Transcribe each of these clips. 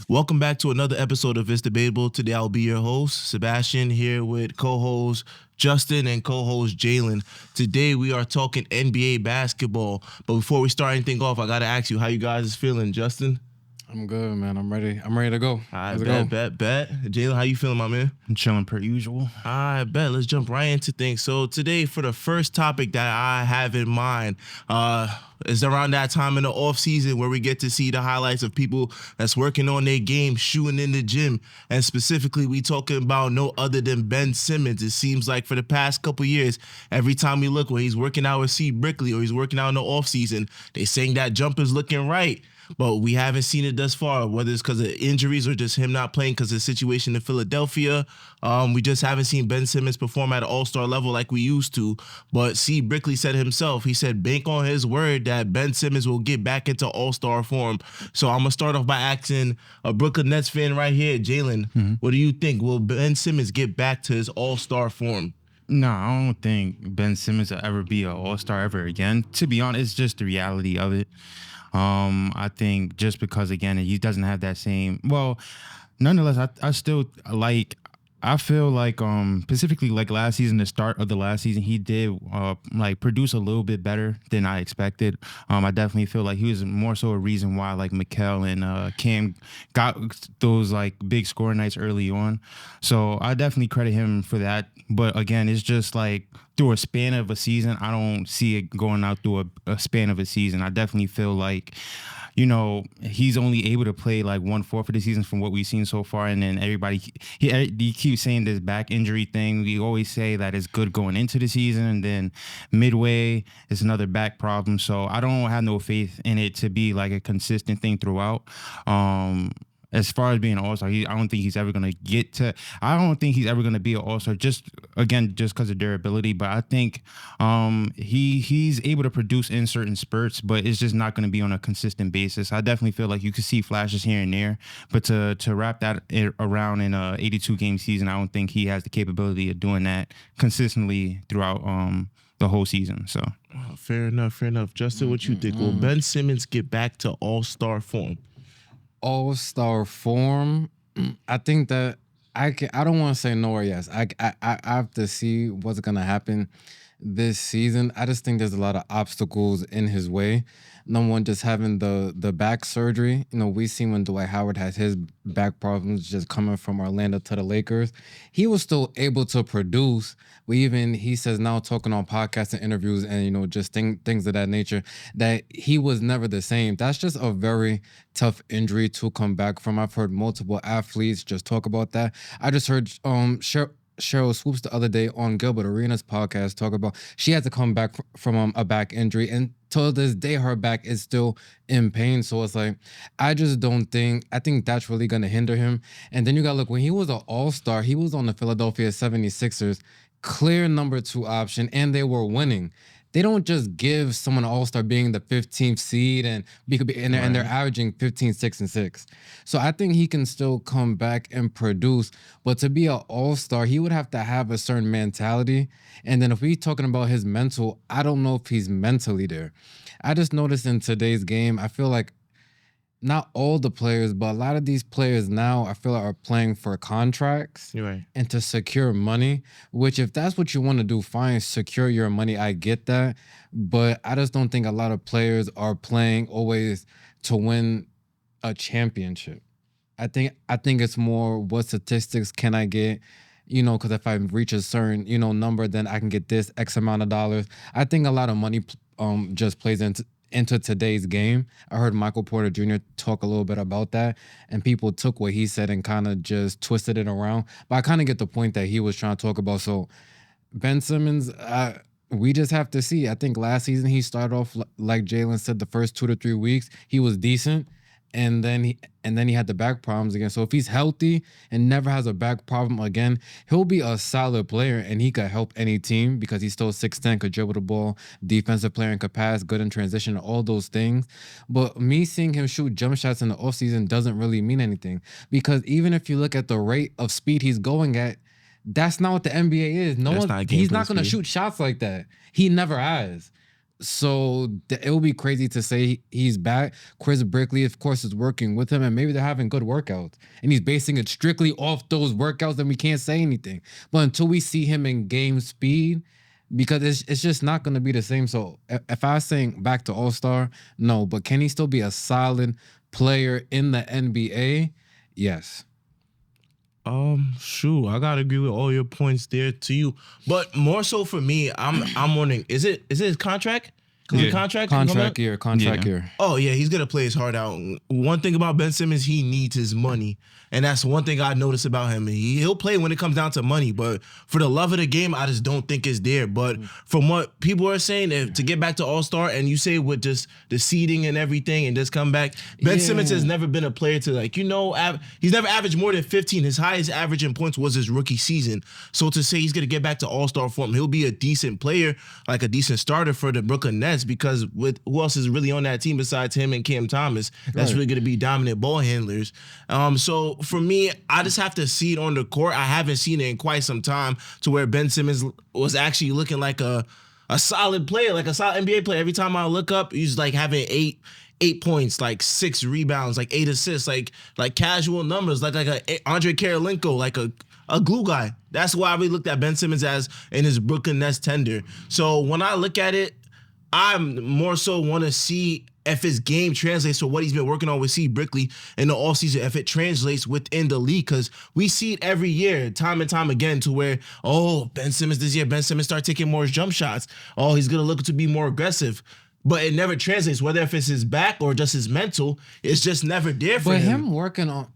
Welcome back to another episode of It's Debatable. Today I'll be your host, Sebastian, here with co-host Justin and co-host Jalen. Today we are talking NBA basketball. But before we start anything off, I gotta ask you how you guys is feeling, Justin. I'm good, man. I'm ready to go. I bet. Jalen, how you feeling, my man? I'm chilling per usual. I bet. Let's jump right into things. So today, for the first topic that I have in mind, is around that time in the off season where we get to see the highlights of people that's working on their game, shooting in the gym, and specifically, we talking about no other than Ben Simmons. It seems like for the past couple years, every time we look when he's working out with C. Brickley or he's working out in the off season, they saying that jumper's looking right. But we haven't seen it thus far, whether it's because of injuries or just him not playing because of the situation in Philadelphia. We just haven't seen Ben Simmons perform at an all-star level like we used to. But C. Brickley said himself, he said, bank on his word that Ben Simmons will get back into all-star form. So I'm going to start off by asking a Brooklyn Nets fan right here, Jalen, What do you think? Will Ben Simmons get back to his all-star form? No, I don't think Ben Simmons will ever be an all-star ever again. To be honest, it's just the reality of it. I think just because, again, he doesn't have that same... Well, nonetheless, I still like... I feel like specifically like last season, the start of the last season, he did like produce a little bit better than I expected. I definitely feel like he was more so a reason why like Mikal and Cam got those like big scoring nights early on. So I definitely credit him for that. But again, it's just like through a span of a season, I don't see it going out through a span of a season. I definitely feel like, you know, he's only able to play like 1/4 of the season from what we've seen so far. And then everybody, he keeps saying this back injury thing. We always say that it's good going into the season, and then midway, it's another back problem. So I don't have no faith in it to be like a consistent thing throughout. As far as being an all-star, I don't think he's ever going to get to... I don't think he's ever going to be an all-star just because of durability. But I think he's able to produce in certain spurts, but it's just not going to be on a consistent basis. I definitely feel like you could see flashes here and there, but to wrap that around in a 82-game season, I don't think he has the capability of doing that consistently throughout the whole season. So Fair enough. Justin, what you think? Will Ben Simmons get back to all-star form? All-star form. I think that I don't want to say no or yes. I have to see what's gonna happen this season. I just think there's a lot of obstacles in his way. Number one, just having the back surgery. You know, we seen when Dwight Howard has his back problems just coming from Orlando to the Lakers. He was still able to produce. He says now, talking on podcasts and interviews and, you know, just things of that nature, that he was never the same. That's just a very tough injury to come back from. I've heard multiple athletes just talk about that. I just heard Cheryl Swoops the other day on Gilbert Arenas podcast talk about she had to come back from a back injury, and till this day her back is still in pain. So it's like, I think that's really going to hinder him. And then you got to look, when he was an all-star, he was on the Philadelphia 76ers, clear number 2 option, and they were winning. They don't just give someone an all-star being the 15th seed and they're averaging 15, 6, and 6. So I think he can still come back and produce. But to be an all-star, he would have to have a certain mentality. And then if we're talking about his mental, I don't know if he's mentally there. I just noticed in today's game, I feel like not all the players, but a lot of these players now, I feel like are playing for contracts. You're right. And to secure money, which if that's what you want to do, fine, secure your money. I get that. But I just don't think a lot of players are playing always to win a championship. I think it's more, what statistics can I get? You know, because if I reach a certain, you know, number, then I can get this X amount of dollars. I think a lot of money just plays into today's game. I heard Michael Porter Jr. talk a little bit about that, and people took what he said and kind of just twisted it around. But I kind of get the point that he was trying to talk about. So Ben Simmons, we just have to see. I think last season he started off, like Jalen said, the first 2 to 3 weeks, he was decent. And then he had the back problems again. So if he's healthy and never has a back problem again, he'll be a solid player and he could help any team because he's still 6'10", could dribble the ball, defensive player and could pass, good in transition, all those things. But me seeing him shoot jump shots in the offseason doesn't really mean anything, because even if you look at the rate of speed he's going at, that's not what the NBA is. He's not going to shoot shots like that. He never has. So it would be crazy to say he's back. Chris Brickley, of course, is working with him, and maybe they're having good workouts, and he's basing it strictly off those workouts. Then we can't say anything. But until we see him in game speed, because it's just not going to be the same. So if I was saying back to All Star, no. But can he still be a solid player in the NBA? Yes. Sure, I gotta agree with all your points there to you, but more so for me, I'm wondering, is it his contract? Is it contract Contract year. Oh yeah, he's gonna play his heart out. One thing about Ben Simmons, he needs his money, and that's one thing I notice about him. He'll play when it comes down to money, but for the love of the game, I just don't think it's there. But from what people are saying, to get back to All Star, and you say with just the seeding and everything, and just come back, Ben Simmons has never been a player to he's never averaged more than 15. His highest average in points was his rookie season. So to say he's gonna get back to All Star form, he'll be a decent player, like a decent starter for the Brooklyn Nets. Because with who else is really on that team besides him and Cam Thomas, that's really going to be dominant ball handlers. So for me, I just have to see it on the court. I haven't seen it in quite some time to where Ben Simmons was actually looking like a solid player, like a solid NBA player. Every time I look up, he's like having eight points, like 6 rebounds, like 8 assists, like casual numbers, like a Andre Karolinko, like a glue guy. That's why we looked at Ben Simmons as in his Brooklyn Nets tender. So when I look at it, I more so want to see if his game translates to what he's been working on with C. Brickley in the offseason, if it translates within the league, because we see it every year, time and time again, to where, Ben Simmons this year, Ben Simmons start taking more jump shots. Oh, he's going to look to be more aggressive. But it never translates, whether if it's his back or just his mental, it's just never there for him. But him working on...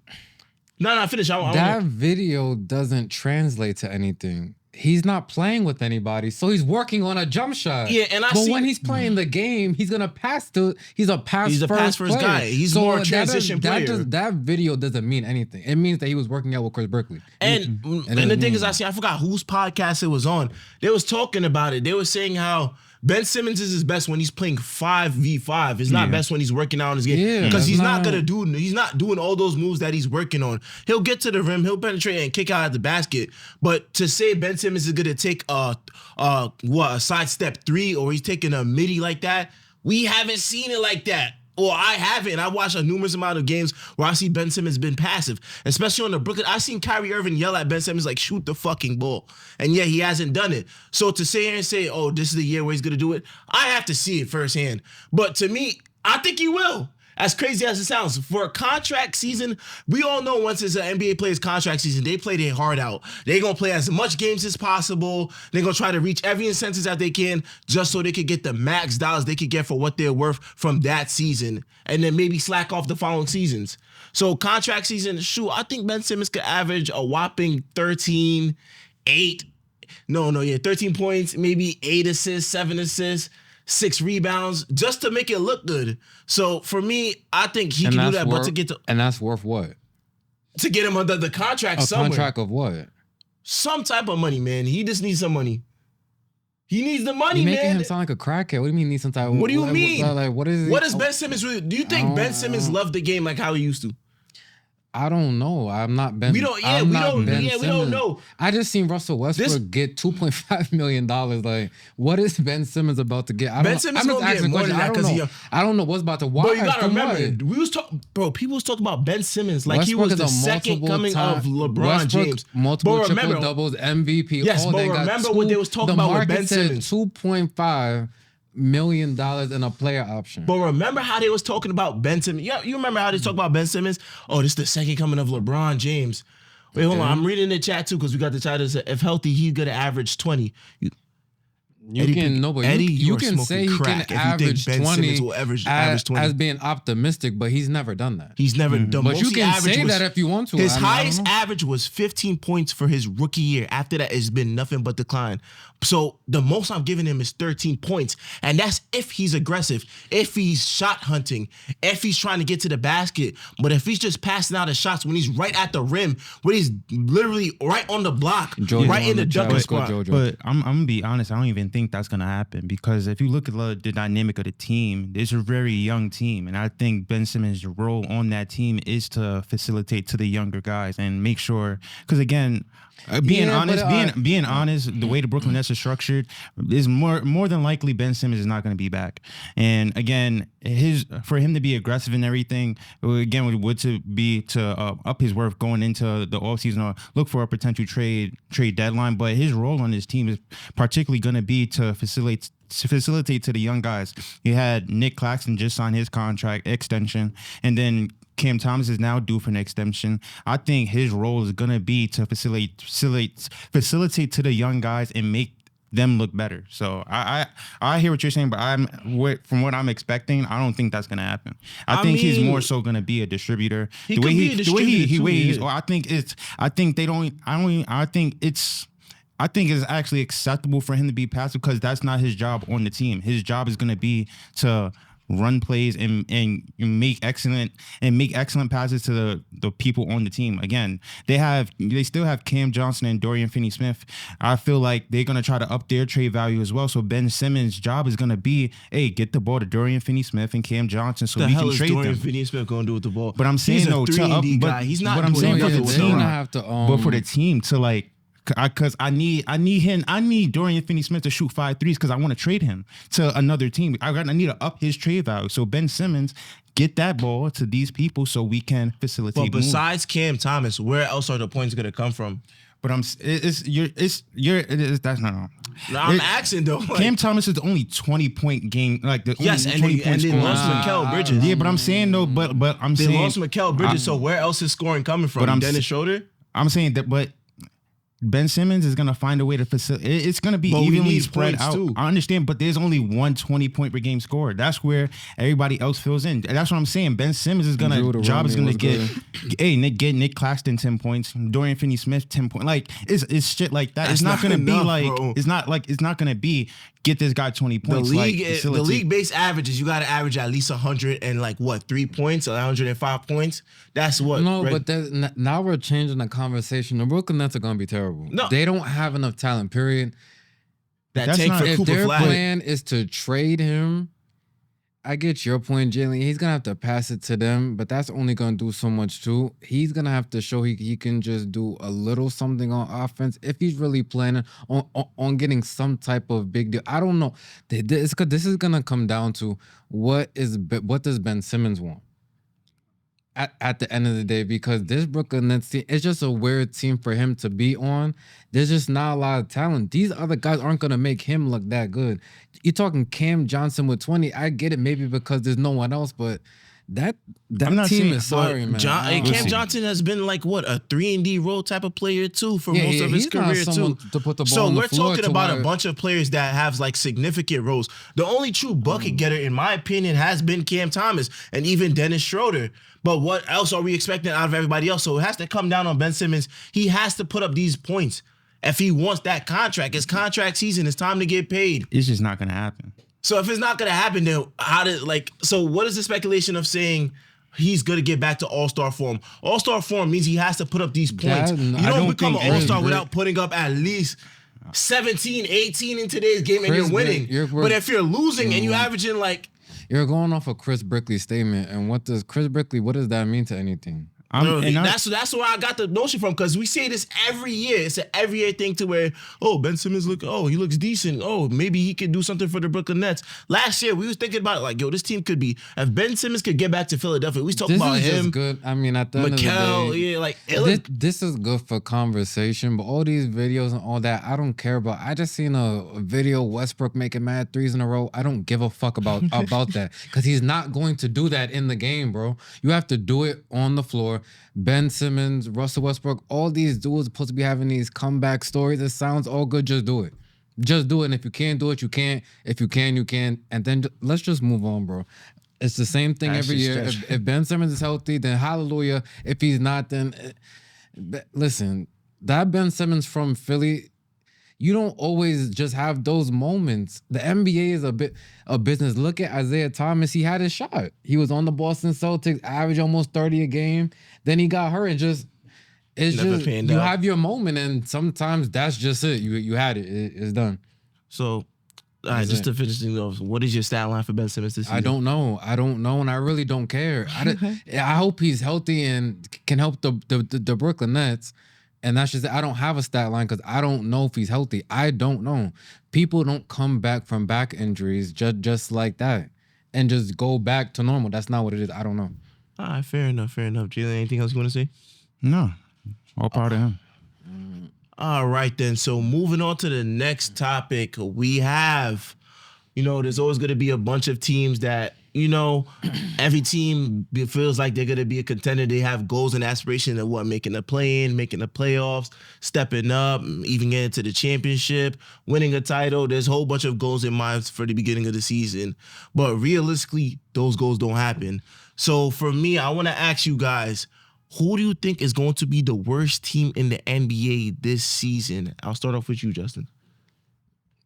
No, finish. That video doesn't translate to anything. He's not playing with anybody, so he's working on a jump shot. Yeah, and when he's playing the game, he's gonna pass to. He's a pass first guy. He's more a transition player. That video doesn't mean anything. It means that he was working out with Chris Brickley. And the thing is, I forgot whose podcast it was on. They was talking about it. They were saying how Ben Simmons is his best when he's playing 5v5. It's not best when he's working out on his game. Because he's not doing all those moves that he's working on. He'll get to the rim, he'll penetrate and kick out at the basket. But to say Ben Simmons is gonna take a sidestep 3, or he's taking a midi like that, we haven't seen it like that. Or I haven't. I watched a numerous amount of games where I see Ben Simmons been passive, especially on the Brooklyn. I've seen Kyrie Irving yell at Ben Simmons like, shoot the fucking ball. And yet he hasn't done it. So to sit here and say, oh, this is the year where he's going to do it, I have to see it firsthand. But to me, I think he will. As crazy as it sounds, for a contract season, we all know once it's an NBA player's contract season, they play their heart out. They're going to play as much games as possible. They're going to try to reach every incentive that they can just so they could get the max dollars they could get for what they're worth from that season, and then maybe slack off the following seasons. So contract season, I think Ben Simmons could average a whopping 13 points, maybe 8 assists, 7 assists, 6 rebounds, just to make it look good. So for me, I think he can do that, but to get to... And that's worth what? To get him under the contract somewhere. A contract of what? Some type of money, man. He just needs some money. He needs the money, man. You're making him sound like a crackhead. What do you mean he needs some type of... What do you mean? What is it? What does Ben Simmons really... Do you think Ben Simmons loved the game like how he used to? I don't know. I'm not Ben. We don't know. I just seen Russell Westbrook get $2.5 million. Like, what is Ben Simmons about to get? Ben Simmons gonna get more than that because I don't know what's about to. Why? Bro, you gotta remember, people was talking about Ben Simmons like Westbrook he was the second coming of LeBron James. Multiple triple doubles, MVP. Yes, but remember what they was talking about with Ben Simmons. $2.5 million in a player option. But remember how they was talking about Ben Simmons? Yeah, you remember how they talk about Ben Simmons? Oh, this is the second coming of LeBron James. Wait, hold on. I'm reading the chat too because we got the chat that said if healthy, he's gonna average 20. You can say he can average 20 will average 20 as being optimistic, but he's never done that. He's never done. But you can say that if you want to. His highest average was 15 points for his rookie year. After that, it's been nothing but decline. So the most I'm giving him is 13 points, and that's if he's aggressive, if he's shot hunting, if he's trying to get to the basket. But if he's just passing out his shots when he's right at the rim, when he's literally right on the block, right in the dunking spot. But I'm gonna be honest. I don't even think that's going to happen because if you look at the dynamic of the team, it's a very young team. And I think Ben Simmons' role on that team is to facilitate to the younger guys and make sure, because again, being honest, the way the Brooklyn Nets are structured is more than likely Ben Simmons is not going to be back. And again, for him to be aggressive and everything, again, would to be to up his worth going into the offseason or look for a potential trade deadline. But his role on this team is particularly going to be to facilitate to the young guys. You had Nick Claxton just sign his contract extension, and then Cam Thomas is now due for an extension. I think his role is going to be to facilitate to the young guys and make them look better. So I hear what you're saying, but from what I'm expecting, I don't think that's going to happen. I think he's more so going to be a distributor. I think it's actually acceptable for him to be passive because that's not his job on the team. His job is going to be to run plays and make excellent passes to the people on the team. Again, they still have Cam Johnson and Dorian Finney-Smith. I feel like they're gonna try to up their trade value as well. So Ben Simmons' job is gonna be, hey, get the ball to Dorian Finney-Smith and Cam Johnson so we can trade them. Dorian Finney-Smith gonna do with the ball? But I'm saying he's a 3-and-D guy. He's not. But I'm saying for the team, but for the team to like. Because I need Dorian Finney-Smith to shoot 5 threes because I want to trade him to another team. I need to up his trade value. So Ben Simmons, get that ball to these people so we can facilitate. But besides Cam Thomas, where else are the points going to come from? But that's not all. No, I'm asking though. Like, Cam Thomas is the only 20-point game, like the only 20 and they lost Mikal Bridges. Yeah, but I'm saying though, but I'm saying they lost Mikal Bridges. So where else is scoring coming from? But Dennis Schroeder. I'm saying that, but Ben Simmons is going to find a way to facilitate. It's going to be evenly spread out. Too. I understand, but there's only one 20-point per game score. That's where everybody else fills in. That's what I'm saying. Ben Simmons is going to get Nick Claxton 10 points, Dorian Finney-Smith 10 points. Like it's shit like that. It's not going to be like bro. It's not going to be get this guy 20 points. The league base averages, you got to average at least 100 and 3 points, 105 points. That's what. No, right? But now we're changing the conversation. The Brooklyn Nets are going to be terrible. No. They don't have enough talent, period. If their plan is to trade him, I get your point, Jalen. He's going to have to pass it to them, but that's only going to do so much too. He's going to have to show he can just do a little something on offense if he's really planning on getting some type of big deal. I don't know. This is going to come down to what does Ben Simmons want? At the end of the day, because this Brooklyn Nets team, it's just a weird team for him to be on. There's just not a lot of talent. These other guys aren't going to make him look that good. You're talking Cam Johnson with 20. I get it, maybe because there's no one else, but that team is sorry, man. Cam Johnson has been a 3-and-D role type of player too for most of his career too. To put the ball so on the we're floor talking about a bunch of players that have significant roles. The only true bucket getter, in my opinion, has been Cam Thomas and even Dennis Schroeder. But what else are we expecting out of everybody else? So it has to come down on Ben Simmons. He has to put up these points if he wants that contract. It's contract season. It's time to get paid. It's just not going to happen. So if it's not going to happen, then so what is the speculation of saying he's going to get back to all-star form? All-star form means he has to put up these points. You don't become an all-star without putting up at least 17, 18 in today's game and you're winning. But if you're losing and you're averaging You're going off of Chris Brickley's statement, and what does that mean to anything? That's where I got the notion from, because we say this every year. It's an every year thing to where, Ben Simmons he looks decent. Maybe he could do something for the Brooklyn Nets. Last year we was thinking about this team could be, if Ben Simmons could get back to Philadelphia, we talk about him. This is good. I mean, at the end of the day, this is good for conversation. But all these videos and all that, I don't care about. I just seen a video Westbrook making mad threes in a row. I don't give a fuck about that, because he's not going to do that in the game, bro. You have to do it on the floor. Ben Simmons, Russell Westbrook, all these dudes are supposed to be having these comeback stories. It sounds all good. Just do it. Just do it. And if you can't do it, you can't. If you can, you can. And then let's just move on, bro. It's the same thing every year. If Ben Simmons is healthy, then hallelujah. If he's not, then listen, that Ben Simmons from Philly, you don't always just have those moments. The NBA is a bit of business. Look at Isaiah Thomas. He had his shot. He was on the Boston Celtics, average almost 30 a game. Then he got hurt. You have your moment, and sometimes that's just it. You had it. It's done. So All right, That's just it. to finish things off, what is your stat line for Ben Simmons this season? I don't know. And I really don't care. I hope he's healthy and can help the Brooklyn Nets. And that's just I don't have a stat line because I don't know if he's healthy. I don't know. People don't come back from back injuries just like that and just go back to normal. That's not what it is. I don't know. All right, fair enough, fair enough. Jalen, anything else you want to say? No, all part of him. All right, then. So moving on to the next topic, we have, there's always going to be a bunch of teams that, every team feels like they're going to be a contender. They have goals and aspirations of making the play-in, making the playoffs, stepping up, even getting to the championship, winning a title. There's a whole bunch of goals in mind for the beginning of the season. But realistically, those goals don't happen. So for me, I want to ask you guys, who do you think is going to be the worst team in the NBA this season? I'll start off with you, Justin.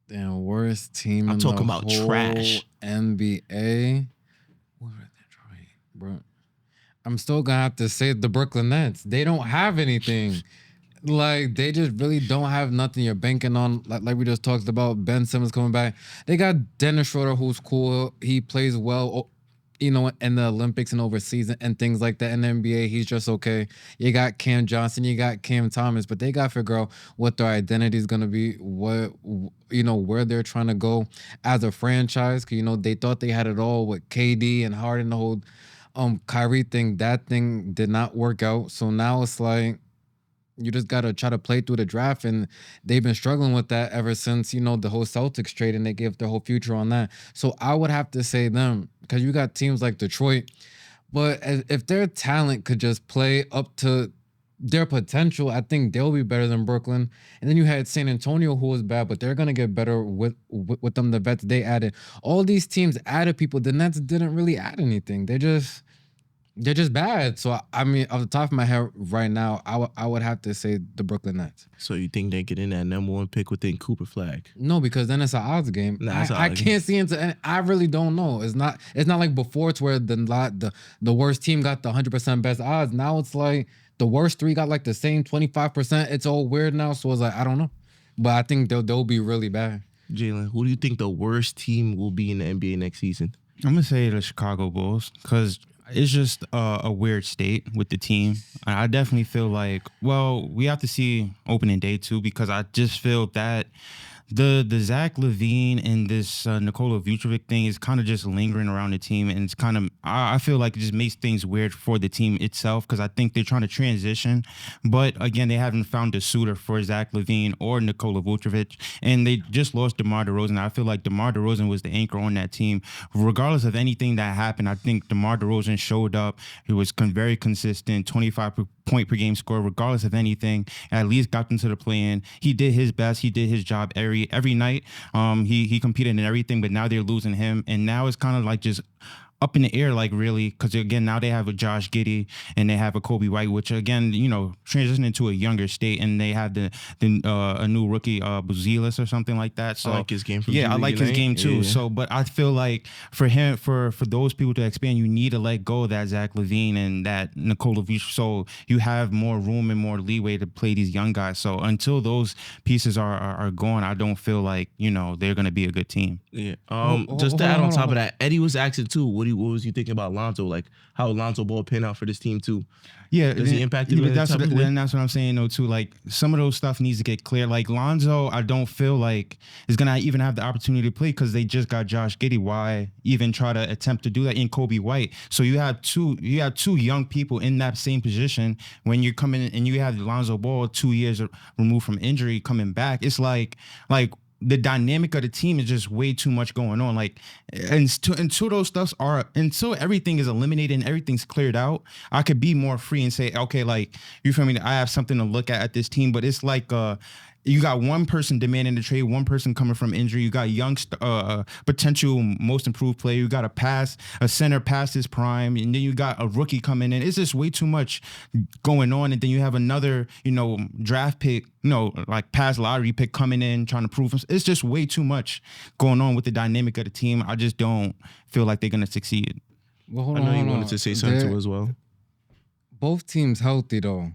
The worst team I'm in talking the about whole trash. NBA. What are Detroit, bro? I'm still gonna have to say the Brooklyn Nets. They don't have anything. Like they just really don't have nothing you're banking on. Like we just talked about Ben Simmons coming back. They got Dennis Schroeder, who's cool. He plays well, in the Olympics and overseas and things like that. In the NBA, he's just okay. You got Cam Johnson, you got Cam Thomas, but they got to figure out what their identity is gonna be. Where they're trying to go as a franchise. Cause they thought they had it all with KD and Harden, the whole Kyrie thing. That thing did not work out. So now it's like you just gotta try to play through the draft, and they've been struggling with that ever since the whole Celtics trade, and they gave their whole future on that. So I would have to say them because you got teams like Detroit, but if their talent could just play up to their potential, I think they'll be better than Brooklyn. And then you had San Antonio, who was bad, but they're gonna get better with them the vets they added. All these teams added people. The Nets didn't really add anything. They're just bad. So I mean, off the top of my head right now, I would have to say the Brooklyn Nets. So you think they get in that number one pick within Cooper Flag? No, because then it's an odds game. Nah, it's an I odds can't see into. And I really don't know. It's not like before. It's where the worst team got the 100% best odds. Now it's like the worst three got like the same 25%. It's all weird now. So it's like I don't know, but I think they'll be really bad. Jalen, who do you think the worst team will be in the NBA next season? I'm gonna say the Chicago Bulls because it's just a weird state with the team. I definitely feel like, well, we have to see opening day too because I just feel that the Zach LaVine and this Nikola Vucevic thing is kind of just lingering around the team, and it's kind of I feel like it just makes things weird for the team itself because I think they're trying to transition, but again they haven't found a suitor for Zach LaVine or Nikola Vucevic, and they just lost DeMar DeRozan. I feel like DeMar DeRozan was the anchor on that team. Regardless of anything that happened, I think DeMar DeRozan showed up. He was very consistent, 25-point per game score, regardless of anything. At least got them to the play-in. He did his best. He did his job every night. He competed in everything, but now they're losing him, and now it's kind of like just up in the air, like really, because again now they have a Josh Giddey and they have a Kobe White, which again transitioning into a younger state, and they have a new rookie Buzelis or something like that. So I like his game. From I like his game too. Yeah. So, but I feel like for him, for those people to expand, you need to let go of that Zach LaVine and that Nikola Vucevic, so you have more room and more leeway to play these young guys. So until those pieces are gone, I don't feel like they're gonna be a good team. Yeah. Just to add on top of that, Eddie was asking too. What was you thinking about Lonzo? Like how Lonzo Ball panned out for this team too? Yeah, does he impact it? That's what I'm saying though too. Like some of those stuff needs to get clear. Like Lonzo, I don't feel like is gonna even have the opportunity to play because they just got Josh Giddey. Why even try to attempt to do that in Kobe White? So you have two young people in that same position when you're coming and you have Lonzo Ball 2 years removed from injury coming back. It's like the dynamic of the team is just way too much going on. Like, until those stuffs until everything is eliminated and everything's cleared out, I could be more free and say, okay, like, you feel me? I have something to look at this team, but it's like, you got one person demanding the trade, one person coming from injury. You got young, potential most improved player. You got a center past his prime, and then you got a rookie coming in. It's just way too much going on. And then you have another, draft pick, like past lottery pick coming in trying to prove himself. It's just way too much going on with the dynamic of the team. I just don't feel like they're gonna succeed. Well, I know you wanted to say something too as well. Both teams healthy though.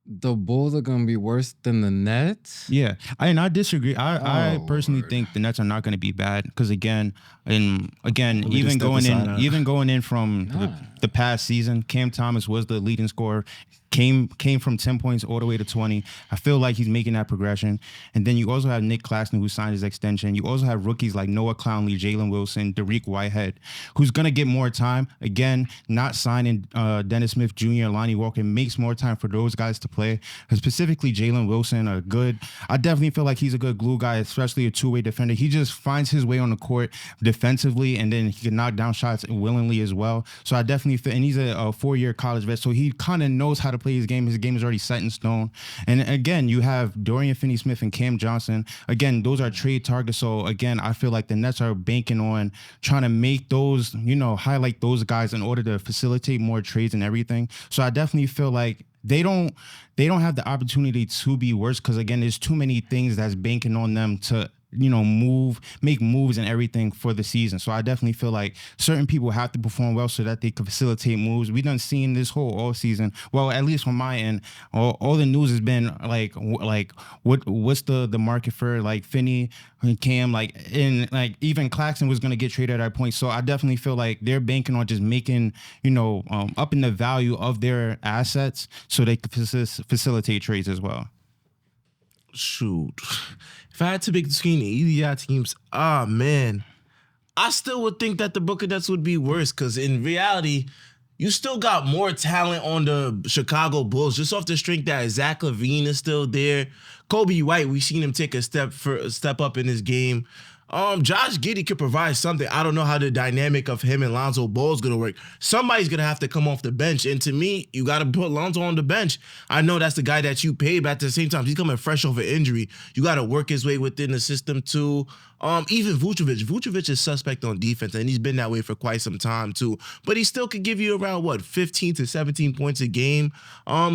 The Bulls are gonna be worse than the Nets. Yeah, I disagree. I Oh, personally Lord. think the Nets are not going to be bad because again, Let me even just step going in, aside, even going in from the past season, Cam Thomas was the leading scorer. Came from 10 points all the way to 20. I feel like he's making that progression. And then you also have Nick Claxton who signed his extension. You also have rookies like Noah Clowney, Jalen Wilson, Dariq Whitehead, who's gonna get more time. Again, not signing Dennis Smith Jr., Lonnie Walker makes more time for those guys to play. Specifically, Jalen Wilson, I definitely feel like he's a good glue guy, especially a two-way defender. He just finds his way on the court defensively, and then he can knock down shots willingly as well. So I definitely feel, and he's a four-year college vet, so he kind of knows how to play his game. His game is already set in stone. And again, you have Dorian Finney-Smith and Cam Johnson. Again, those are trade targets. So again, I feel like the Nets are banking on trying to make those, highlight those guys in order to facilitate more trades and everything. So I definitely feel like they don't have the opportunity to be worse because again, there's too many things that's banking on them to make moves and everything for the season. So I definitely feel like certain people have to perform well so that they can facilitate moves. We done seen this whole all season. Well, at least from my end, all the news has been what's the market for like Finney and Cam, even Claxton was gonna get traded at that point. So I definitely feel like they're banking on just making upping the value of their assets so they can facilitate trades as well. Shoot. If I had to pick between the EDI teams, man, I still would think that the Brooklyn Nets would be worse because in reality, you still got more talent on the Chicago Bulls just off the strength that Zach LaVine is still there. Kobe White, we've seen him take a step up in his game. Josh Giddey could provide something. I don't know how the dynamic of him and Lonzo Ball is gonna work. Somebody's gonna have to come off the bench, and to me, you gotta put Lonzo on the bench. I know that's the guy that you paid, but at the same time, he's coming fresh over injury. You gotta work his way within the system too. Even Vucevic is suspect on defense, and he's been that way for quite some time too. But he still could give you around 15 to 17 points a game.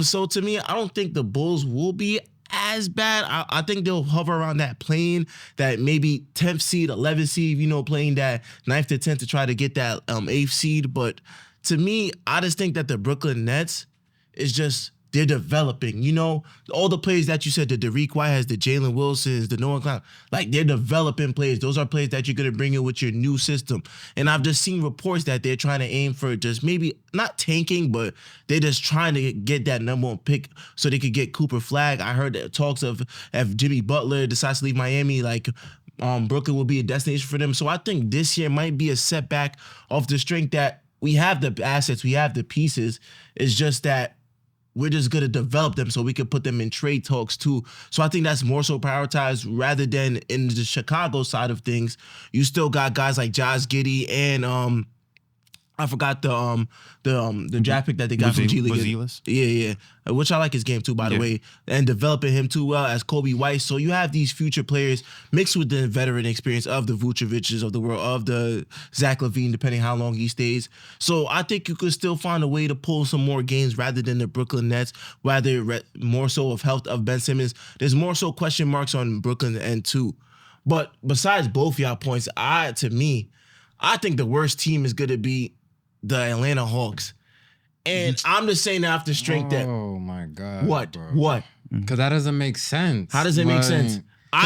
So to me, I don't think the Bulls will be as bad. I think they'll hover around that plane, that maybe 10th seed, 11th seed, playing that 9th to 10th to try to get that 8th seed. But to me, I just think that the Brooklyn Nets is just, they're developing. All the players that you said, the Dariq Whiteheads, the Jalen Wilsons, the Noah Clown, they're developing players. Those are players that you're going to bring in with your new system. And I've just seen reports that they're trying to aim for just maybe not tanking, but they're just trying to get that number one pick so they could get Cooper Flag. I heard that talks of if Jimmy Butler decides to leave Miami, Brooklyn will be a destination for them. So I think this year might be a setback of the strength that we have the assets, we have the pieces. It's just that we're just going to develop them so we can put them in trade talks too. So I think that's more so prioritized rather than in the Chicago side of things. You still got guys like Josh Giddey and I forgot the draft pick that they got from G League. Bazilis? Yeah. Which I like his game too, by the way. And developing him too well as Kobe White. So you have these future players mixed with the veteran experience of the Vucevic's of the world, of the Zach LaVine, depending how long he stays. So I think you could still find a way to pull some more games rather than the Brooklyn Nets, rather more so of health of Ben Simmons. There's more so question marks on Brooklyn end too. But besides both y'all points, I think the worst team is going to be the Atlanta Hawks. And I'm just saying that after strength that. Oh my God. What? Bro. What? Because that doesn't make sense. How does it make sense?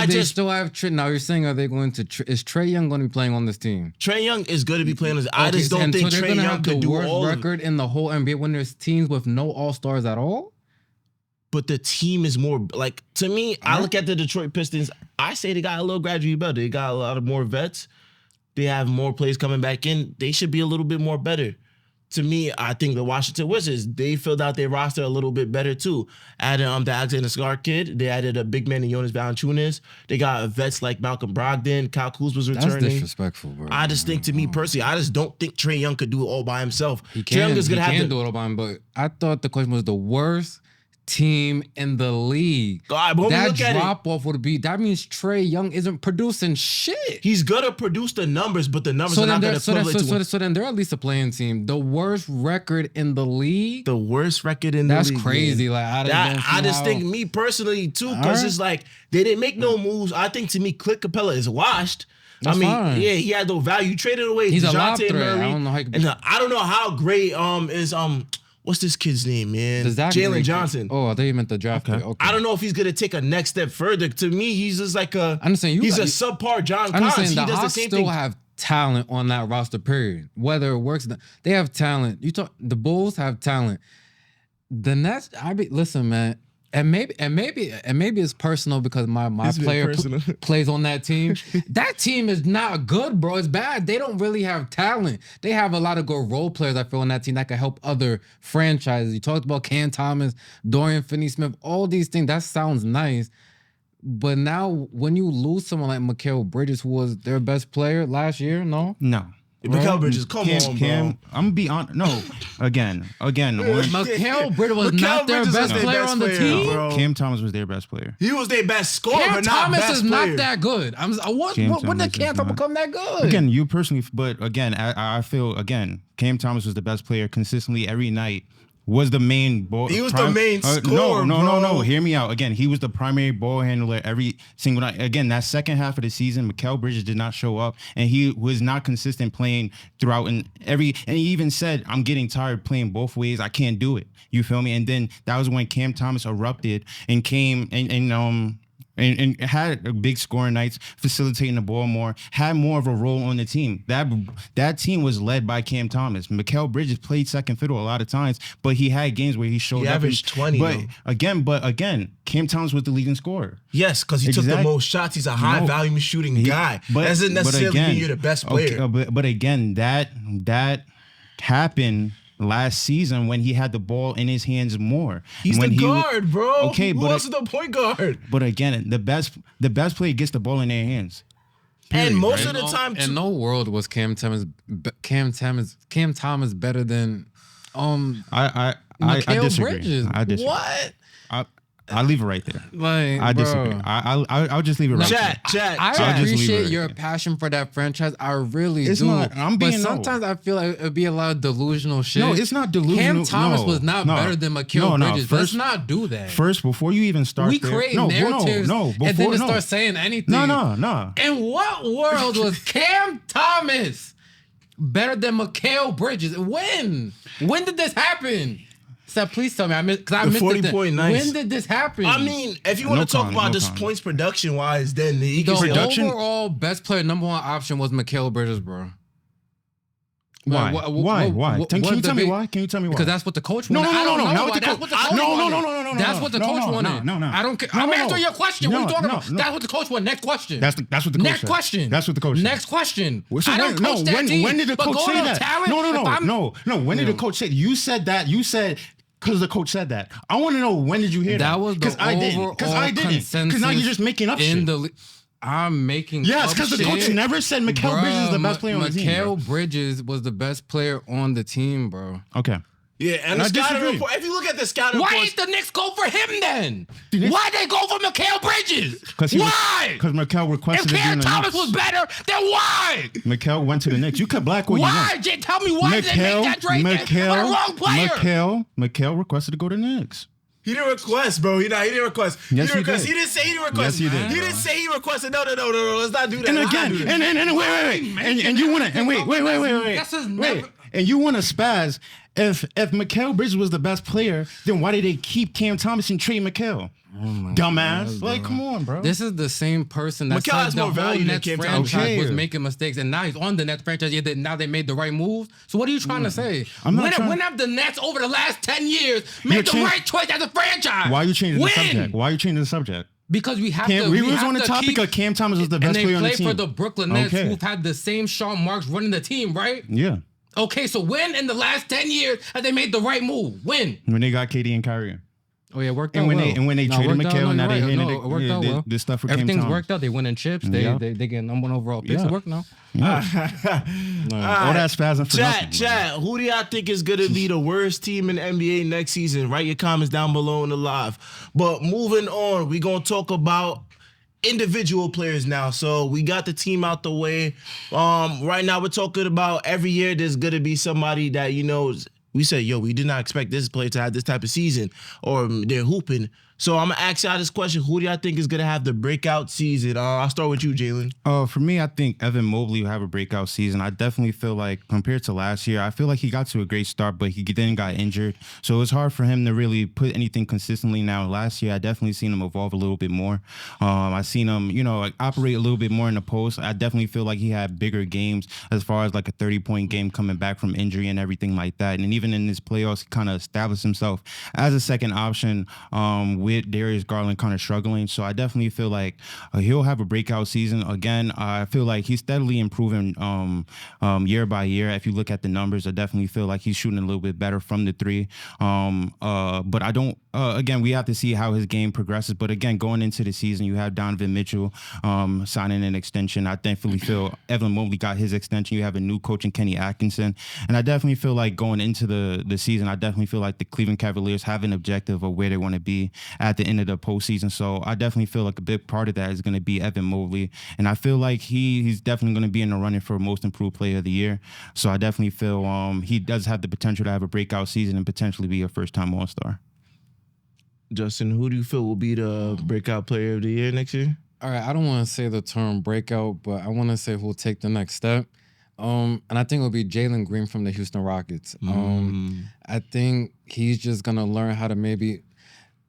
They still have Trey. Now you're saying, are they going to? Is Trey Young going to be playing on this team? Trey Young is going to be playing on this. I just don't think so Trey Young could do all the worst record in the whole NBA when there's teams with no All-Stars at all. But the team is more to me. I look at the Detroit Pistons. I say they got a little gradually better. They got a lot of more vets. They have more players coming back in. They should be a little bit more better. To me, I think the Washington Wizards, they filled out their roster a little bit better too. Added the Alexander Scar kid. They added a big man in Jonas Valanciunas. They got vets like Malcolm Brogdon. Kyle Kuzma's returning. That's disrespectful, bro. I just think, to me personally, I just don't think Trey Young could do it all by himself. He Trey Young is gonna have to do it all by him, but I thought the question was the worst team in the league. God, but that drop off would be, that means Trey Young isn't producing shit. He's gonna produce the numbers, but the numbers are not gonna equivalent to. So then they're at least a playing team. The worst record in the league. The worst record in the league. That's crazy. Man. I just think, me personally too, because it's like they didn't make no moves. I think, to me, Clint Capella is washed. That's fine. Yeah, he had no value. You traded away He's DeJounte a lob threat. Murray. I don't know how I don't know how great is what's this kid's name, man? The Zachary Jalen kid. Johnson. Oh, I thought you meant the draft pick. Okay. I don't know if he's gonna take a next step further. To me, he's just like a. I understand you. He's a subpar John Collins. He The does the Hawks same still thing. have talent on that roster. Period. Whether it works, they have talent. The Bulls have talent. The Nets. Listen, man. And maybe it's personal because my player plays on that team. That team is not good, bro. It's bad. They don't really have talent. They have a lot of good role players, I feel, on that team that can help other franchises. You talked about Cam Thomas, Dorian Finney-Smith, all these things. That sounds nice. But now when you lose someone like Mikal Bridges, who was their best player last year, no? Mikal Bridges, come on, bro. I'm gonna be honest. No, again. Mikal Bridges was not their best player on the team. Bro. Cam Thomas was their best player. He was their best scorer, Cam but not Thomas best is player. not that good. When did Cam Thomas become that good? Again, you personally, but again, I feel again, Cam Thomas was the best player consistently every night. Was the main ball. He was the main scorer. No. Hear me out. Again, he was the primary ball handler every single night. Again, that second half of the season, Mikal Bridges did not show up, and he was not consistent playing throughout. And he even said, "I'm getting tired playing both ways. I can't do it." You feel me? And then that was when Cam Thomas erupted and came and had big scoring nights, facilitating the ball more, had more of a role on the team. That team was led by Cam Thomas. Mikal Bridges played second fiddle a lot of times, but he had games where he showed up. He averaged 20, But again, Cam Thomas was the leading scorer. Yes, because he took the most shots. He's a high volume shooting guy. That doesn't necessarily mean you're the best player. Okay, but again, that happened last season when he had the ball in his hands more. He's the guard, bro. Okay, Who else is the point guard? But again, the best player gets the ball in their hands. Period, and most of the time, in no world was Cam Thomas better than I disagree. Bridges. I disagree. What? I'll leave it right there. Like, I disagree. bro. I'll just leave it right there. Chat. I appreciate your passion for that franchise. I really do. But sometimes I feel like it'd be a lot of delusional shit. No, it's not delusional. Cam Thomas was not better than Mikal Bridges. Let's not do that. First, before you even start, we create narratives and then start saying anything. No. In what world was Cam Thomas better than Mikal Bridges? When did this happen? So please tell me, I missed it. 40.9. When did this happen? I mean, if you want to talk about just points production wise, then the overall best player number one option was Mikal Bridges, bro. Why? Can you tell me why? Because that's what the coach wanted. No. That's what the coach wanted. That's what the coach wanted. No. I don't care. I'm answering your question. What are you talking about? That's what the coach wanted. Next question. That's what the coach Next said. question. That's what the coach said. Next question. So I don't coach that team. When did the coach say that? No. When did the coach say? You said that. You said. Because the coach said that. I want to know, when did you hear that? That was the overall consensus. Because now you're just making up shit. I'm making yes, because the coach never said Mikal Bridges is the best player on the team. Mikal Bridges was the best player on the team, bro. Okay. Yeah, and the scouting report, if you look at the scouting report. Why did the Knicks go for him then? Why they go for Mikal Bridges? Why? Because Mikal requested to be in the Knicks. If Cam Thomas was better, then why? Mikal went to the Knicks. You could blackball you why? Jay, tell me why did they make that trade then? For the wrong player. Mikal requested to go to the Knicks. He didn't request, bro. He didn't request. Yes, he didn't say he requested. Yes, he did. He didn't say he requested. No. Let's not do that. And again, and wait. And you want to, and wait. This is never. And you want to spaz. If Mikal Bridges was the best player, then why did they keep Cam Thomas and trade Mikal? Oh my dumbass. God, come on, bro. This is the same person that said the whole Nets franchise was making mistakes, and now he's on the Nets franchise. Now they made the right move. So what are you trying to say? When have the Nets over the last 10 years made the right choice as a franchise? Why are you changing the subject? Because we have to. We was on the topic of Cam Thomas was the best player on the team. And they play for the Brooklyn Nets, who've had the same Sean Marks running the team, right? Yeah. Okay, so when in the last 10 years have they made the right move? When they got KD and Kyrie. Oh yeah, it worked out well. And when they traded Mikal, now they handed it worked out well. The stuff for everything's worked out. They win in chips. They get number one overall picks. It worked now. All that spasm for nothing. Chat. Who do y'all think is gonna be the worst team in the NBA next season? Write your comments down below in the live. But moving on, we gonna talk about individual players now. So we got the team out the way. Right now we're talking about every year there's gonna be somebody that we say, we did not expect this player to have this type of season, or they're hooping. So I'm gonna ask y'all this question: who do y'all think is gonna have the breakout season? I'll start with you, Jalen. For me, I think Evan Mobley will have a breakout season. I definitely feel like compared to last year, I feel like he got to a great start, but he then got injured. So it's hard for him to really put anything consistently now. Last year, I definitely seen him evolve a little bit more. I seen him, like operate a little bit more in the post. I definitely feel like he had bigger games as far as like a 30-point game coming back from injury and everything like that. And even in his playoffs, he kind of established himself as a second option with Darius Garland kind of struggling. So I definitely feel like he'll have a breakout season. Again, I feel like he's steadily improving year by year. If you look at the numbers, I definitely feel like he's shooting a little bit better from the three. But I don't, again, we have to see how his game progresses. But again, going into the season, you have Donovan Mitchell signing an extension. I definitely feel Evan Mobley got his extension. You have a new coach in Kenny Atkinson. And I definitely feel like going into the season, I definitely feel like the Cleveland Cavaliers have an objective of where they want to be at the end of the postseason. So I definitely feel like a big part of that is going to be Evan Mobley. And I feel like he's definitely going to be in the running for most improved player of the year. So I definitely feel he does have the potential to have a breakout season and potentially be a first-time All-Star. Justin, who do you feel will be the breakout player of the year next year? All right, I don't want to say the term breakout, but I want to say who'll take the next step. And I think it'll be Jalen Green from the Houston Rockets. I think he's just gonna learn how to maybe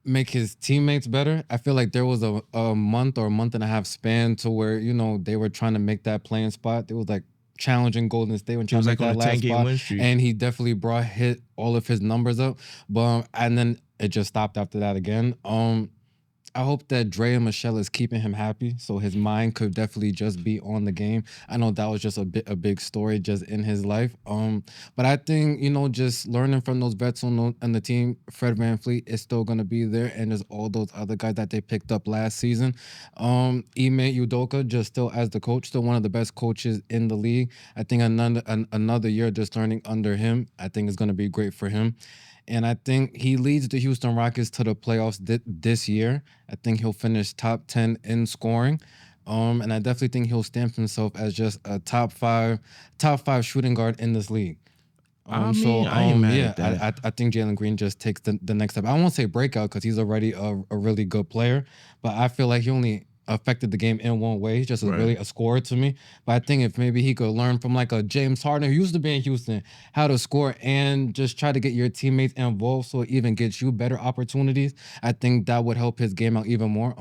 make his teammates better. I feel like there was a month or a month and a half span to where they were trying to make that playing spot. It was like challenging Golden State when He was trying to like make on that a last 10-game spot, win streak. and he definitely hit all of his numbers up. But and then it just stopped after that again. I hope that Dre and Michelle is keeping him happy, so his mind could definitely just be on the game. I know that was just a big story just in his life. But I think just learning from those vets on the team, Fred VanVleet is still gonna be there, and there's all those other guys that they picked up last season. Ime Udoka just still as the coach, still one of the best coaches in the league. I think another year just learning under him, I think is gonna be great for him. And I think he leads the Houston Rockets to the playoffs this year. I think he'll finish top 10 in scoring. And I definitely think he'll stamp himself as just a top five shooting guard in this league. I ain't mad at that. I think Jalen Green just takes the next step. I won't say breakout because he's already a really good player, but I feel like he only affected the game in one way. He's just really a scorer to me. But I think if maybe he could learn from like a James Harden who used to be in Houston how to score and just try to get your teammates involved so it even gets you better opportunities, I think that would help his game out even more.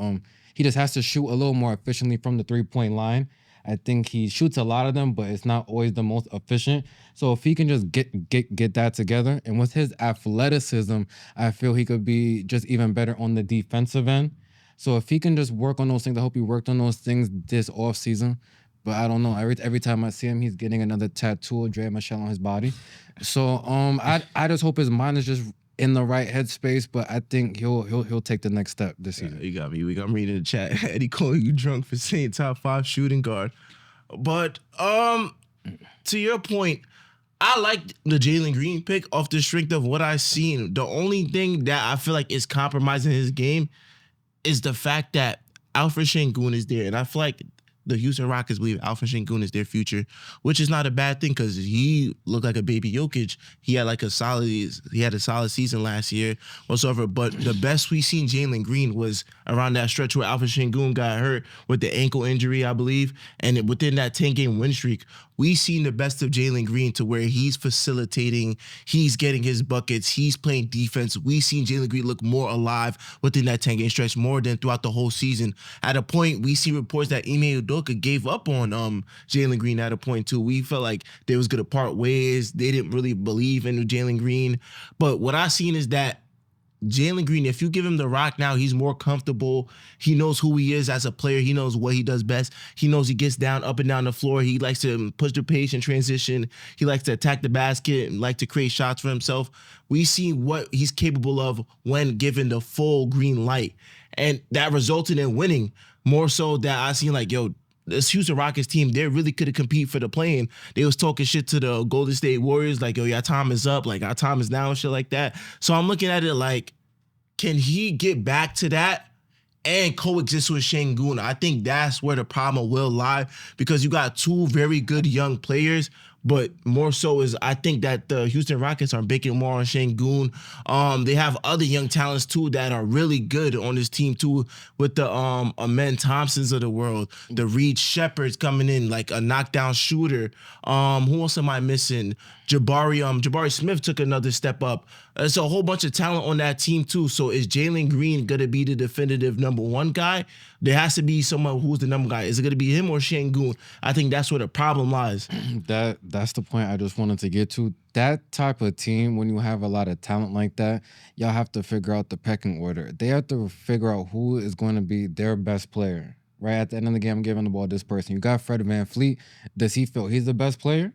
He just has to shoot a little more efficiently from the 3-point line. I think he shoots a lot of them, but it's not always the most efficient. So if he can just get that together, and with his athleticism, I feel he could be just even better on the defensive end. So if he can just work on those things, I hope he worked on those things this offseason. But I don't know. Every time I see him, he's getting another tattoo of Dre and Michelle on his body. So I just hope his mind is just in the right headspace. But I think he'll take the next step this season. You got me. I'm reading the chat. Eddie calling you drunk for saying top 5 shooting guard. But to your point, I like the Jalen Green pick off the strength of what I've seen. The only thing that I feel like is compromising his game is the fact that Alfred Şengün is there. And I feel like the Houston Rockets believe Alfred Şengün is their future, which is not a bad thing because he looked like a baby Jokic. He had a solid season last year whatsoever. But the best we seen Jalen Green was around that stretch where Alfred Şengün got hurt with the ankle injury, I believe. And within that 10-game win streak, we seen the best of Jalen Green to where he's facilitating, he's getting his buckets, he's playing defense. We seen Jalen Green look more alive within that 10-game stretch more than throughout the whole season. At a point, we see reports that Ime Udoka gave up on Jalen Green at a point too. We felt like they was gonna part ways. They didn't really believe in Jalen Green. But what I seen is that Jalen Green, if you give him the rock now, he's more comfortable. He knows who he is as a player. He knows what he does best. He knows he gets down, up and down the floor. He likes to push the pace and transition. He likes to attack the basket and like to create shots for himself. We see what he's capable of when given the full green light. And that resulted in winning more so that I seen like, yo, this Houston Rockets team, they really could have competed for the play-in. They was talking shit to the Golden State Warriors, like, yo, your time is up, like, our time is now and shit like that. So I'm looking at it like, can he get back to that and coexist with Şengün? I think that's where the problem will lie because you got two very good young players, but more so is I think that the Houston Rockets are banking more on Şengün. They have other young talents too that are really good on this team too, with the Amen Thompsons of the world, the Reed Shepherds coming in like a knockdown shooter. Who else am I missing? Jabari Smith took another step up. There's a whole bunch of talent on that team too. So is Jalen Green gonna be the definitive number one guy? There has to be someone who's the number guy. Is it gonna be him or Şengün? I think that's where the problem lies. That's the point I just wanted to get to. That type of team, when you have a lot of talent like that, y'all have to figure out the pecking order. They have to figure out who is going to be their best player. Right at the end of the game, I'm giving the ball to this person. You got Fred VanVleet. Does he feel he's the best player?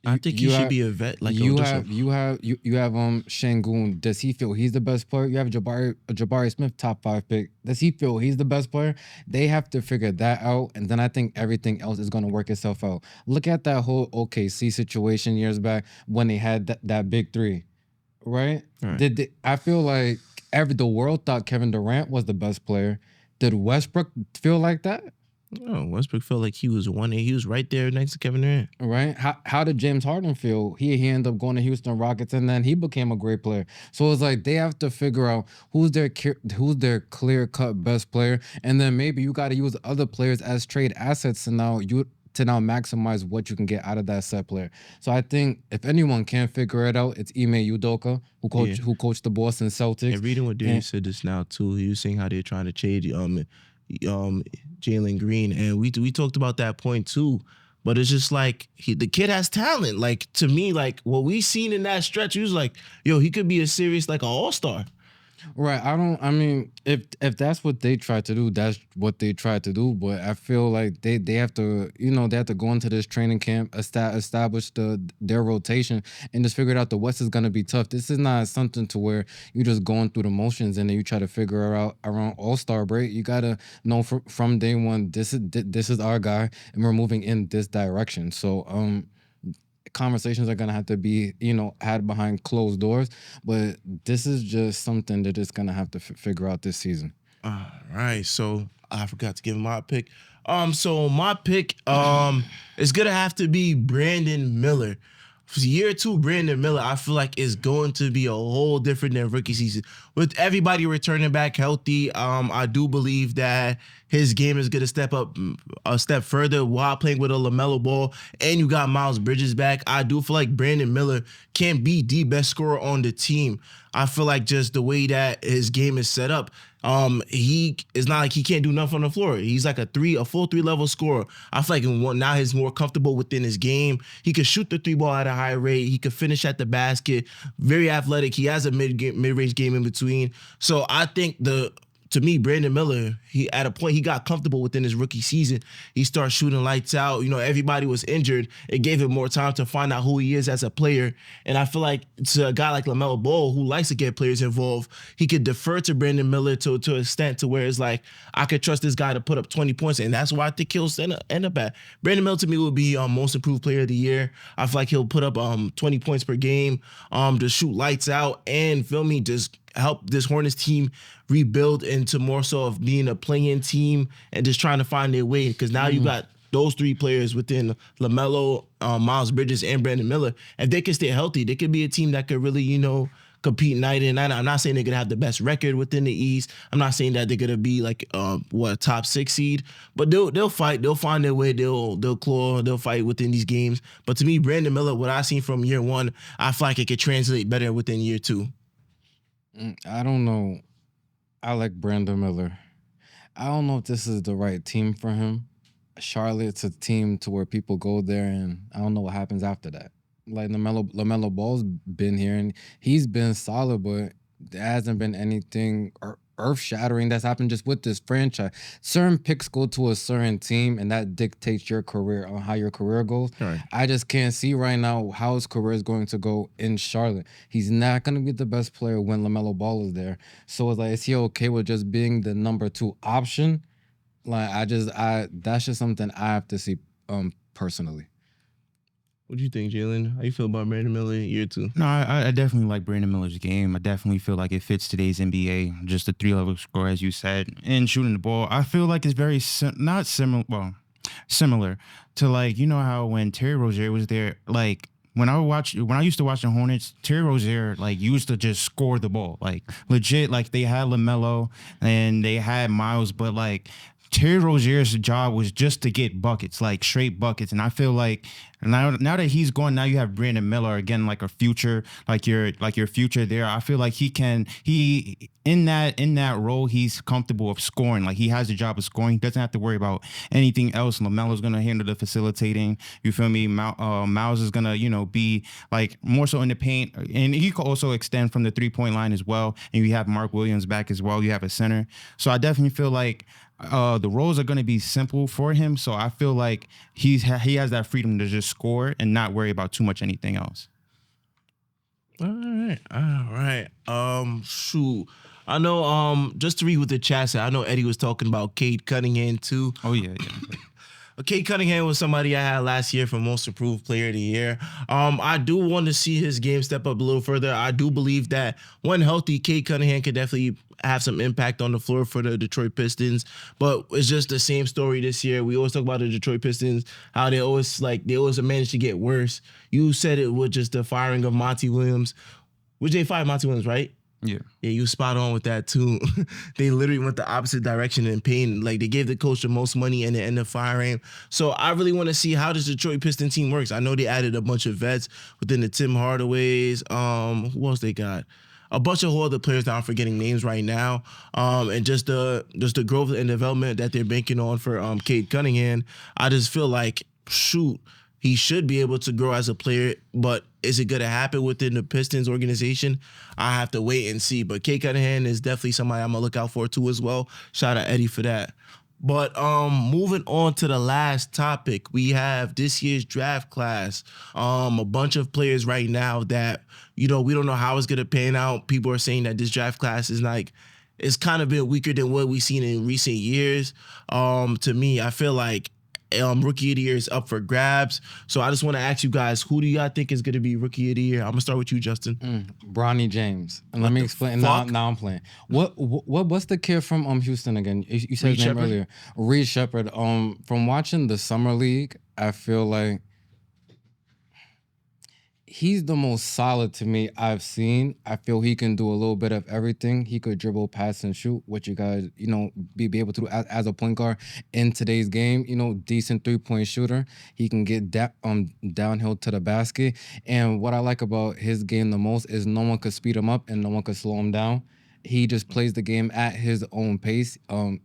I think he should be a vet. Like you have Şengün. Does he feel he's the best player? You have Jabari Smith, top 5 pick. Does he feel he's the best player? They have to figure that out, and then I think everything else is going to work itself out. Look at that whole OKC situation years back when they had that big three, right? I feel like the world thought Kevin Durant was the best player. Did Westbrook feel like that? Oh, Westbrook felt like he was 1A. He was right there next to Kevin Durant. Right? How did James Harden feel? He ended up going to Houston Rockets, and then he became a great player. So it's like they have to figure out who's their clear cut best player, and then maybe you got to use other players as trade assets, and now maximize what you can get out of that set player. So I think if anyone can figure it out, it's Ime Udoka, who coached the Boston Celtics. And reading what Darius said just now too, he was saying how they're trying to trade Jalen Green, and we talked about that point too. But it's just like the kid has talent. Like to me, like what we seen in that stretch, he was like, yo, he could be a serious like an all-star. Right. I mean, if that's what they try to do, that's what they try to do. But I feel like they have to, they have to go into this training camp, establish their rotation, and just figure it out. The West is gonna be tough. This is not something to where you just going through the motions and then you try to figure it out around All-Star break. You gotta know from day one, this is our guy, and we're moving in this direction. So conversations are gonna have to be, had behind closed doors, but this is just something they're just gonna have to figure out this season. All right, so I forgot to give my pick. So my pick is gonna have to be Brandon Miller. For year 2, Brandon Miller, I feel like is going to be a whole different than rookie season. With everybody returning back healthy, I do believe that his game is going to step up a step further while playing with a LaMelo Ball, and you got Miles Bridges back. I do feel like Brandon Miller can be the best scorer on the team. I feel like just the way that his game is set up, he is not like he can't do nothing on the floor. He's like a full 3-level scorer. I feel like now he's more comfortable within his game. He can shoot the 3-ball at a high rate. He can finish at the basket. Very athletic. He has a mid-range game in between. So I think to me, Brandon Miller, at a point he got comfortable within his rookie season. He started shooting lights out. Everybody was injured. It gave him more time to find out who he is as a player. And I feel like to a guy like LaMelo Ball, who likes to get players involved, he could defer to Brandon Miller to an extent to where it's like, I could trust this guy to put up 20 points. And that's why I think he'll end up at. Brandon Miller to me will be most improved player of the year. I feel like he'll put up 20 points per game, to shoot lights out and just help this Hornets team rebuild into more so of being a play-in team and just trying to find their way. Because now you got those 3 players within LaMelo, Miles Bridges, and Brandon Miller. If they can stay healthy, they could be a team that could really, compete night in, night out. I'm not saying they're gonna have the best record within the East. I'm not saying that they're gonna be like a top 6 seed, but they'll fight. They'll find their way. They'll claw. They'll fight within these games. But to me, Brandon Miller, what I've seen from year 1, I feel like it could translate better within year 2. I don't know. I like Brandon Miller. I don't know if this is the right team for him. Charlotte's a team to where people go there, and I don't know what happens after that. Like LaMelo Ball's been here, and he's been solid, but there hasn't been anything earth-shattering that's happened just with this franchise. Certain picks go to a certain team, and that dictates your career on how your career goes. Right. I just can't see right now how his career is going to go in Charlotte. He's not going to be the best player when LaMelo Ball is there. So it's like, is he okay with just being the number 2 option? Like, that's just something I have to see personally. What do you think, Jalen? How you feel about Brandon Miller year 2? No, I definitely like Brandon Miller's game. I definitely feel like it fits today's NBA. Just a 3-level score, as you said, and shooting the ball. I feel like it's very not similar. Well, similar to like how when Terry Rozier was there, like when I used to watch the Hornets, Terry Rozier like used to just score the ball, like legit. Like they had LaMelo and they had Miles, but like Terry Rozier's job was just to get buckets, like straight buckets. And I feel like now that he's gone, now you have Brandon Miller again, like a future, like your future there. I feel like he in that role, he's comfortable of scoring. Like he has the job of scoring. He doesn't have to worry about anything else. LaMelo's gonna handle the facilitating. You feel me? Miles is gonna be like more so in the paint, and he could also extend from the 3-point line as well. And you have Mark Williams back as well. You have a center. So I definitely feel like the roles are going to be simple for him. So I feel like he has that freedom to just score and not worry about too much anything else. All right. Shoot. I know. Just to read what the chat said, I know Eddie was talking about Cade Cunningham too. Oh yeah. Cade Cunningham was somebody I had last year for Most Improved Player of the Year. I do want to see his game step up a little further. I do believe that when healthy, Cade Cunningham could definitely have some impact on the floor for the Detroit Pistons. But it's just the same story this year. We always talk about the Detroit Pistons, how they always manage to get worse. You said it with just the firing of Monty Williams. Which they fired Monty Williams, right? Yeah. Yeah, you spot on with that too. They literally went the opposite direction in pain. Like they gave the coach the most money and they ended up firing him. So I really want to see how this Detroit Piston team works. I know they added a bunch of vets within the Tim Hardaways. Who else they got? A bunch of other players that I'm forgetting names right now. And just the growth and development that they're banking on for Cade Cunningham. I just feel like he should be able to grow as a player, but is it going to happen within the Pistons organization? I have to wait and see. But Cade Cunningham is definitely somebody I'm going to look out for too as well. Shout out Eddie for that. But moving on to the last topic, we have this year's draft class. A bunch of players right now that, we don't know how it's going to pan out. People are saying that this draft class is like, it's kind of been weaker than what we've seen in recent years. To me, I feel like Rookie of the Year is up for grabs. So I just want to ask you guys, who do y'all think is going to be Rookie of the Year? I'm going to start with you, Justin. Bronny James. And let me explain. Now I'm playing. What's the kid from Houston again? You said his name earlier. Reed Shepherd. From watching the Summer League, I feel like he's the most solid to me I've seen. I feel he can do a little bit of everything. He could dribble, pass, and shoot, which you guys, be able to do as a point guard in today's game. Decent 3-point shooter. He can get downhill to the basket. And what I like about his game the most is no one could speed him up and no one could slow him down. He just plays the game at his own pace.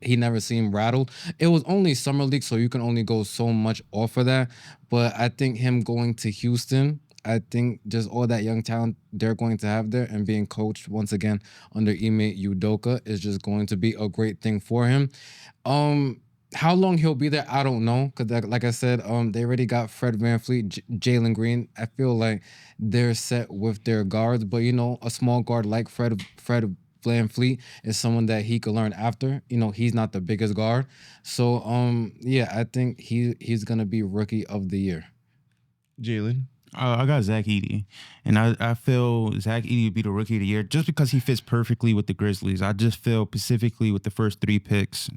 He never seemed rattled. It was only Summer League, so you can only go so much off of that. But I think him going to Houston, I think just all that young talent they're going to have there and being coached once again under Ime Udoka is just going to be a great thing for him. How long he'll be there, I don't know. Because like I said, they already got Fred VanVleet, Jalen Green. I feel like they're set with their guards. But, a small guard like Fred VanVleet is someone that he could learn after. He's not the biggest guard. So, I think he's going to be Rookie of the Year. Jalen? I got Zach Edey, and I feel Zach Edey would be the Rookie of the Year just because he fits perfectly with the Grizzlies. I just feel specifically with the first 3 picks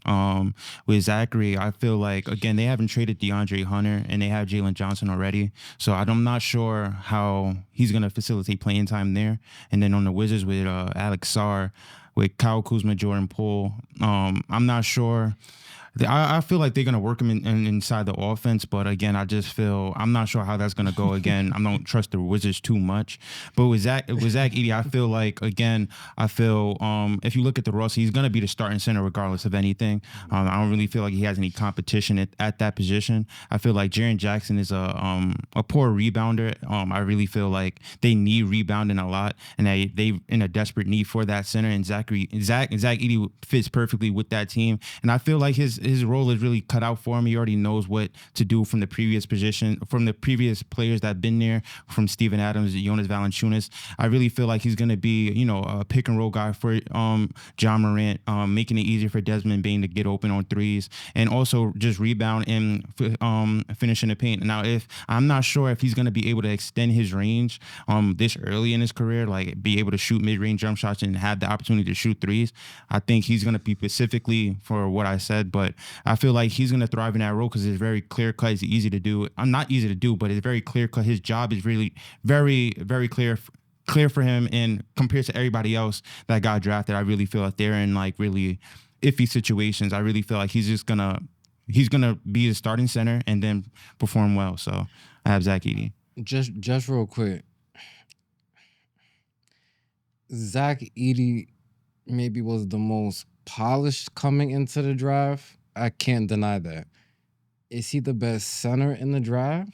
with Zachary, I feel like, again, they haven't traded DeAndre Hunter, and they have Jalen Johnson already. So I'm not sure how he's going to facilitate playing time there. And then on the Wizards with Alex Sarr, with Kyle Kuzma, Jordan Poole, I'm not sure. I feel like they're going to work him inside the offense, but again, I just feel I'm not sure how that's going to go. Again, I don't trust the Wizards too much. But with Zach Edey, I feel like, again, if you look at the roster, he's going to be the starting center regardless of anything. I don't really feel like he has any competition at that position. I feel like Jaren Jackson is a poor rebounder. I really feel like they need rebounding a lot, and they in a desperate need for that center. And Zach Edey fits perfectly with that team, and I feel like his role is really cut out for him. He already knows what to do from the previous players that have been there, from Steven Adams, Jonas Valanciunas. I really feel like he's going to be, a pick and roll guy for John Morant, making it easier for Desmond Bane to get open on threes, and also just rebound and finish in the paint. Now, I'm not sure if he's going to be able to extend his range this early in his career, like be able to shoot mid-range jump shots and have the opportunity to shoot threes. I think he's going to be specifically for what I said, but but I feel like he's going to thrive in that role because it's very clear cut. It's easy to do. I'm not easy to do, but it's very clear cut. His job is really very, very clear for him, and compared to everybody else that got drafted, I really feel like they're in like really iffy situations. I really feel like he's gonna be the starting center and then perform well. So I have Zach Edey. Just real quick, Zach Edey maybe was the most polished coming into the draft. I can't deny that. Is he the best center in the draft?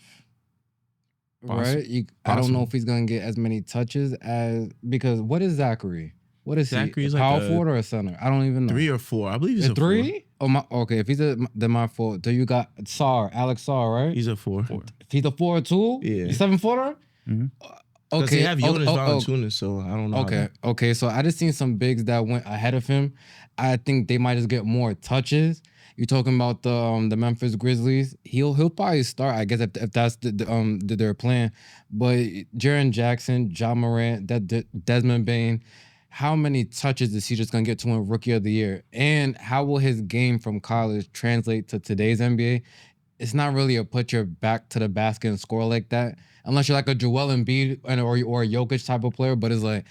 Right? I don't know if he's gonna get as many touches as because what is Zachary? What is Zachary's he? A like power a forward or a center? I don't even know. 3 or 4. I believe he's a 3? 4. Oh my. Okay, if he's then my fault. Then you got Alex Sarr, right? He's a 4. If he's a 4 too. Yeah. He's 7-footer. Mm-hmm. Because Okay. they have Jonas Valanciunas, so I don't know. Okay. So I just seen some bigs that went ahead of him. I think they might just get more touches. You're talking about the Memphis Grizzlies. He'll probably start, I guess, if that's their plan. But Jaren Jackson, Ja Morant, Desmond Bane, how many touches is he just gonna get to win Rookie of the Year? And how will his game from college translate to today's NBA? It's not really a put your back to the basket and score like that, unless you're like a Joel Embiid or a Jokic type of player. But it's like,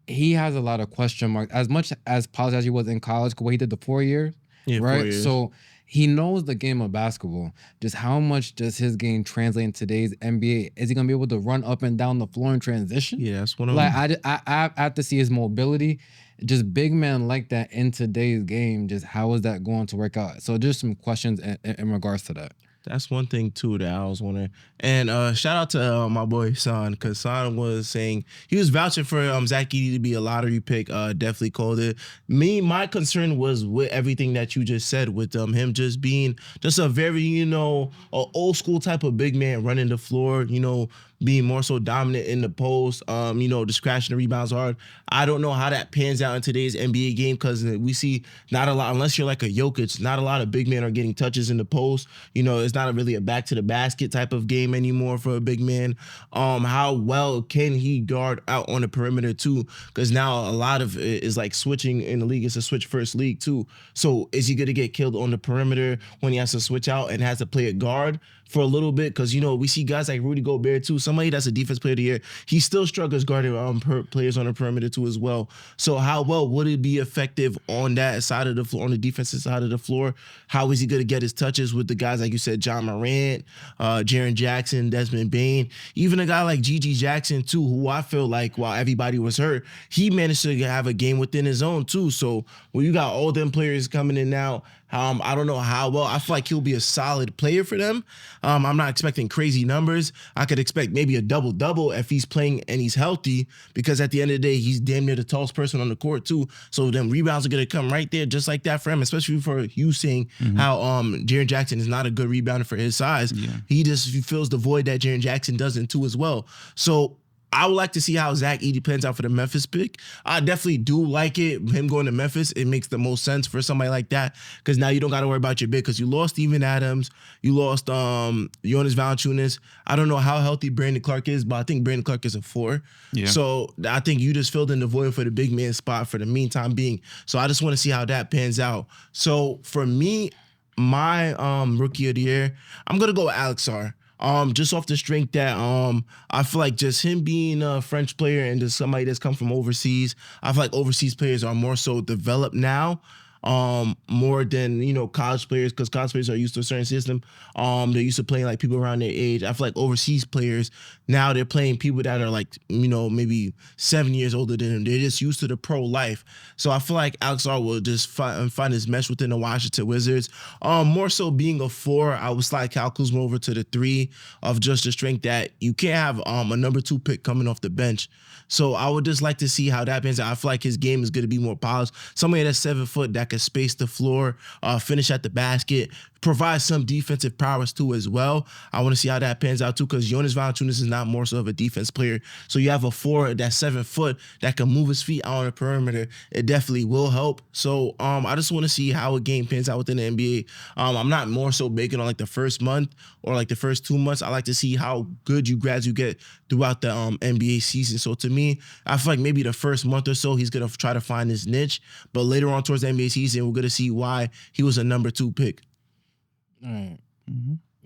he has a lot of question marks. As much as polished as he was in college, because he did the 4 years. Yeah, right. 4 years. So he knows the game of basketball. Just how much does his game translate in today's NBA? Is he gonna be able to run up and down the floor in transition? Yeah, that's one of like them. I have to see his mobility. Just big man like that in today's game. Just how is that going to work out? So there's some questions in regards to that. That's one thing too that I was wondering. And shout out to my boy Son, because Son was saying he was vouching for Zach Edey to be a lottery pick. Definitely called it. My concern was with everything that you just said, with him just being just a very a old school type of big man running the floor. Being more so dominant in the post, just crashing the rebounds hard. I don't know how that pans out in today's NBA game, because we see not a lot, unless you're like a Jokic, not a lot of big men are getting touches in the post. It's not really a back to the basket type of game anymore for a big man. How well can he guard out on the perimeter too? Because now a lot of it is like switching in the league. It's a switch first league too. So is he going to get killed on the perimeter when he has to switch out and has to play a guard for a little bit? Because we see guys like Rudy Gobert too, somebody that's a defense player of the year, he still struggles guarding players on the perimeter too as well. So how well would it be effective on that side of the floor, on the defensive side of the floor? How is he going to get his touches with the guys like you said, Ja Morant, Jaren Jackson, Desmond Bane, even a guy like Gigi Jackson too, who I feel like while everybody was hurt, he managed to have a game within his own too. So when you got all them players coming in now, I don't know how well. I feel like he'll be a solid player for them. I'm not expecting crazy numbers. I could expect maybe a double-double if he's playing and he's healthy, because at the end of the day, he's damn near the tallest person on the court too. So then rebounds are going to come right there just like that for him, especially for you saying how Jaren Jackson is not a good rebounder for his size. Yeah. He just fills the void that Jaren Jackson doesn't too as well. So I would like to see how Zach Edey pans out for the Memphis pick. I definitely do like it. Him going to Memphis, it makes the most sense for somebody like that, because now you don't got to worry about your big, because you lost Steven Adams, you lost Jonas Valanciunas. I don't know how healthy Brandon Clark is, but I think Brandon Clark is a 4. Yeah. So I think you just filled in the void for the big man spot for the meantime being. So I just want to see how that pans out. So for me, my Rookie of the Year, I'm gonna go with Alex Sarr. Just off the strength that I feel like just him being a French player and just somebody that's come from overseas, I feel like overseas players are more so developed now, more than college players, because college players are used to a certain system. They're used to playing like people around their age. I feel like overseas players now, they're playing people that are like maybe 7 years older than them. They're just used to the pro life. So I feel like Alex Sarr will just find his mesh within the Washington Wizards. More so being a 4, I would slide Kyle Kuzma over to the 3 of just the strength that you can't have a number 2 pick coming off the bench. So I would just like to see how that pans out. I feel like his game is going to be more polished. Somebody that's 7 foot that can space the floor, finish at the basket, provide some defensive prowess too as well. I want to see how that pans out too, because Jonas Valanciunas is not more so of a defense player. So you have a forward that's 7 foot that can move his feet out on the perimeter. It definitely will help. So I just want to see how a game pans out within the NBA. I'm not more so banking on like the first month or like the first 2 months. I like to see how good you gradually get throughout the NBA season. So to me, I feel like maybe the first month or so he's gonna try to find his niche, but later on towards the NBA season, we're gonna see why he was a number 2 pick. All right.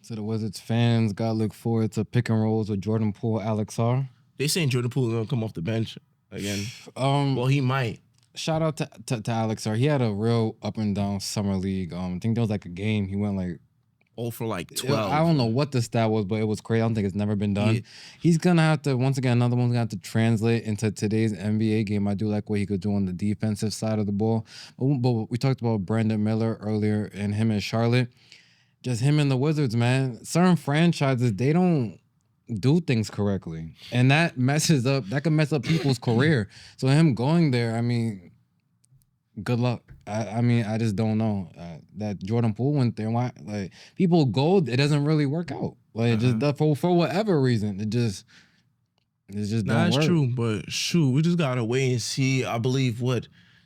So the Wizards fans got to look forward to pick and rolls with Jordan Poole, Alex R. They saying Jordan Poole is gonna come off the bench again. Um, Well, he might. Shout out to Alex R. He had a real up and down summer league. I think there was like a game he went like For like 12. I don't know what the stat was, but it was crazy. I don't think it's never been done. Yeah. He's gonna have to once again another one's gonna have to translate into today's NBA game. I do like what he could do on the defensive side of the ball. But we talked about Brandon Miller earlier and him in Charlotte. Just him and the Wizards, man. Certain franchises, they don't do things correctly. And that can mess up people's career. So him going there, I mean, good luck. I mean, I just don't know. That Jordan Poole went there. Why? Like, people go, it doesn't really work out. Like, just for whatever reason, it just don't That's work. true, but shoot, we just gotta wait and see. I believe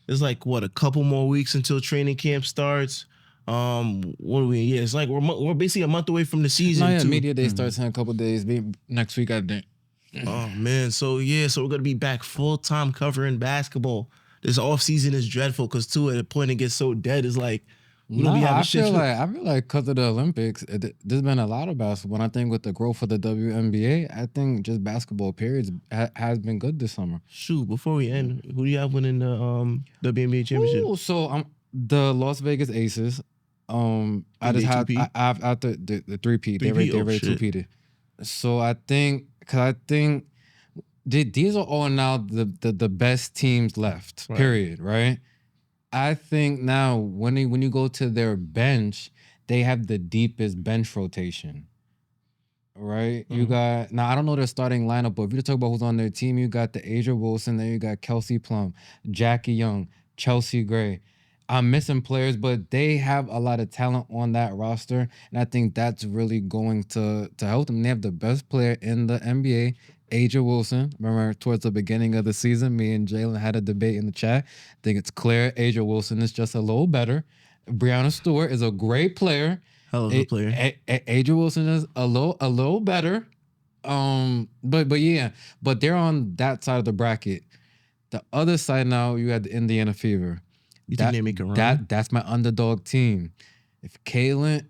it's like a couple more weeks until training camp starts. What are we? Yeah, it's like we're basically a month away from the season. No, yeah, too. media day starts in a couple days. Next week, I think. Oh man, so we're gonna be back full time covering basketball. This off season is dreadful because too at a point it gets so dead. It's like we don't be having I shit. feel like because of the Olympics, there's been a lot of basketball. And I think with the growth of the WNBA, I think just basketball periods has been good this summer. Shoot, before we end, who do you have winning the WNBA championship? Ooh, so the Las Vegas Aces. I just had after the 3-peat. They already 2-peated. So I think these are all now the best teams left. Right. Period. Right. I think now when you go to their bench, they have the deepest bench rotation. Right. You got now. I don't know their starting lineup, but if you talk about who's on their team, you got the Asia Wilson, then you got Kelsey Plum, Jackie Young, Chelsea Gray. I'm missing players, but they have a lot of talent on that roster, and I think that's really going to help them. They have the best player in the NBA, Asia Wilson. Remember, towards the beginning of the season, me and Jalen had a debate in the chat. I think it's clear Asia Wilson is just a little better. Brianna Stewart is a great player. Hell of a player. Asia Wilson is a little better. But they're on that side of the bracket. The other side now, you had the Indiana Fever. You think they make a run? That's my underdog team. If Kaylin,